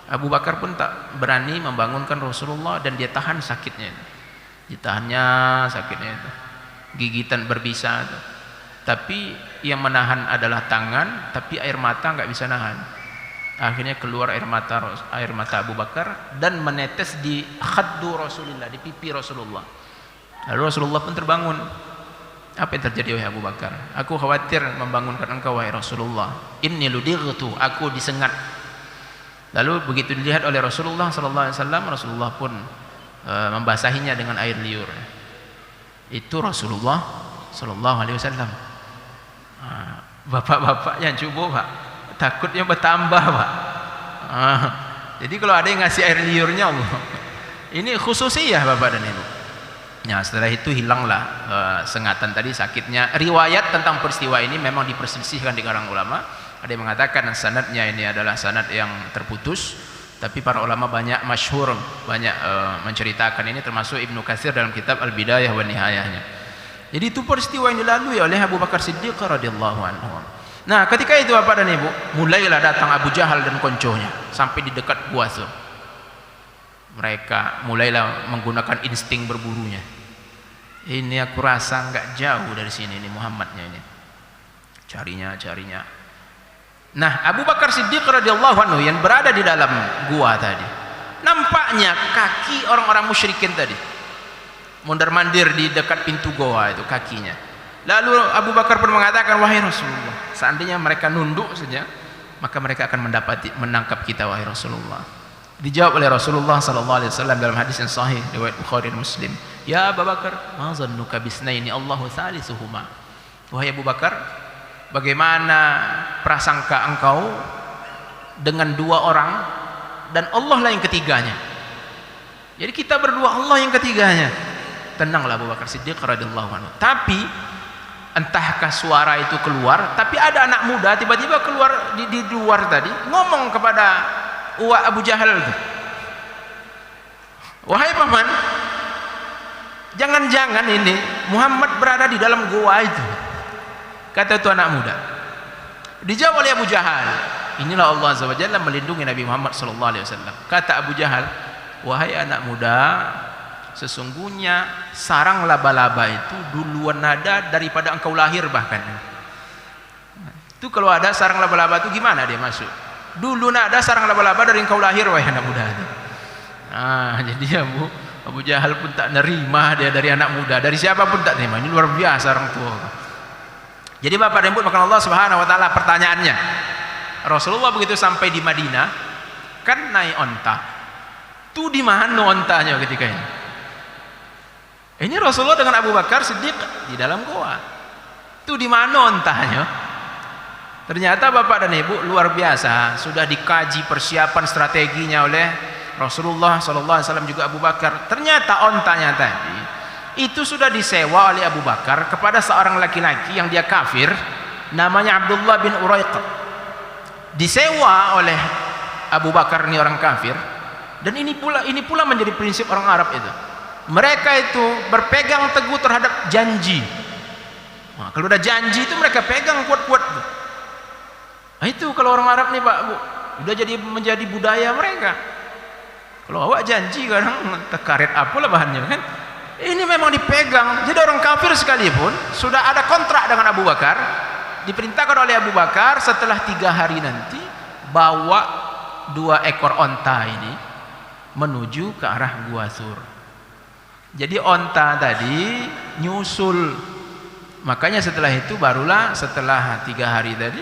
Abu Bakar pun tak berani membangunkan Rasulullah dan dia tahan sakitnya itu. Ditahannya sakitnya itu. Gigitan berbisa itu. Tapi yang menahan adalah tangan, tapi air mata enggak bisa nahan. Akhirnya keluar air mata Abu Bakar dan menetes di khaddu Rasulullah, di pipi Rasulullah. Lalu Rasulullah pun terbangun. Apa yang terjadi wahai Abu Bakar? Aku khawatir membangunkan engkau wahai Rasulullah. Inni ludightu, aku disengat. Lalu begitu dilihat oleh Rasulullah sallallahu alaihi wasallam, Rasulullah pun membasahinya dengan air liur. Itu Rasulullah sallallahu alaihi wasallam. Bapak-bapak yang coba, Pak, takutnya bertambah, Pak. Jadi kalau ada yang ngasih air liurnya, Allah, ini khususiyah Bapak dan Ibu. Nah, setelah itu hilanglah sengatan tadi, sakitnya. Riwayat tentang peristiwa ini memang diperselisihkan di kalangan ulama. Ada yang mengatakan sanadnya ini adalah sanad yang terputus, tapi para ulama banyak masyhur, banyak menceritakan ini, termasuk Ibnu Katsir dalam kitab Al-Bidayah wa Nihayahnya. Jadi itu peristiwa yang dilalui oleh Abu Bakar Siddiq radhiyallahu anhu. Nah, ketika itu Bapak dan Ibu, mulailah datang Abu Jahal dan konconya sampai di dekat Gua Tsur. Mereka mulailah menggunakan insting berburunya. Ini aku rasa enggak jauh dari sini ini Muhammadnya ini. Carinya. Nah, Abu Bakar Siddiq radhiyallahu anhu yang berada di dalam gua tadi, nampaknya kaki orang-orang musyrikin tadi mondar-mandir di dekat pintu gua itu kakinya. Lalu Abu Bakar pun mengatakan, wahai Rasulullah, seandainya mereka nunduk saja, maka mereka akan menangkap kita, wahai Rasulullah. Dijawab oleh Rasulullah sallallahu alaihi wasallam dalam hadis yang sahih riwayat Bukhari dan Muslim, ya Abu Bakar, ma zannuka bisnaini Allahu salisuhuma. Wahai Abu Bakar, bagaimana prasangka engkau dengan dua orang dan Allah lah yang ketiganya? Jadi kita berdua, Allah yang ketiganya. Tenanglah Abu Bakar Siddiq radhiyallahu anhu. Tapi entahkah suara itu keluar, tapi ada anak muda tiba-tiba keluar di luar tadi ngomong kepada Abu Jahal itu, wahai paman, jangan-jangan ini Muhammad berada di dalam goa itu, kata itu anak muda. Dijawab oleh Abu Jahal, inilah Allah Azza wa Jalla melindungi Nabi Muhammad sallallahu alaihi wasallam. Kata Abu Jahal, wahai anak muda, sesungguhnya sarang laba-laba itu duluan ada daripada engkau lahir. Bahkan itu kalau ada sarang laba-laba itu gimana dia masuk? Dulu ada sarang laba-laba dari engkau lahir, wahai anak muda. Jadi Abu Jahal pun tak nerima dia dari anak muda, dari siapa pun tak terima. Ini luar biasa orang tua. Jadi Bapak dan Ibu makan Allah Subhanahu wa taala, pertanyaannya, Rasulullah begitu sampai di Madinah kan naik onta. Tuh di mana ontanya ketika ini? Ini Rasulullah dengan Abu Bakar Siddiq di dalam goa. Tuh di mana ontanya? Ternyata Bapak dan Ibu luar biasa, sudah dikaji persiapan strateginya oleh Rasulullah SAW juga Abu Bakar. Ternyata ontanya tadi itu sudah disewa oleh Abu Bakar kepada seorang laki-laki yang dia kafir, namanya Abdullah bin Uraiqah. Disewa oleh Abu Bakar ini orang kafir, dan ini pula menjadi prinsip orang Arab itu. Mereka itu berpegang teguh terhadap janji. Kalau udah janji itu mereka pegang kuat-kuat. Itu kalau orang Arab nih Pak Bu, udah menjadi budaya mereka. Kalau awak janji kadang tekaret apalah bahannya kan. Ini memang dipegang. Jadi orang kafir sekalipun sudah ada kontrak dengan Abu Bakar, diperintahkan oleh Abu Bakar setelah 3 hari nanti bawa 2 ekor onta ini menuju ke arah Gua Sur. Jadi onta tadi nyusul. Makanya setelah itu barulah setelah 3 hari tadi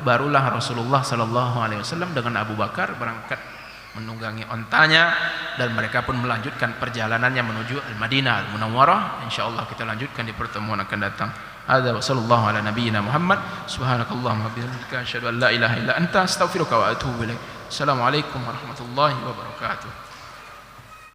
barulah Rasulullah sallallahu alaihi wasallam dengan Abu Bakar berangkat menunggangi ontanya, dan mereka pun melanjutkan perjalanannya menuju Al-Madinah Al-Munawwarah. Insyaallah kita lanjutkan di pertemuan akan datang. Hadza wa sallallahu ala nabiyyina Muhammad. Subhanakallahumma wa bihamdika asyhadu an la ilaha illa anta astaghfiruka wa atubu ilaik. Assalamualaikum warahmatullahi wabarakatuh.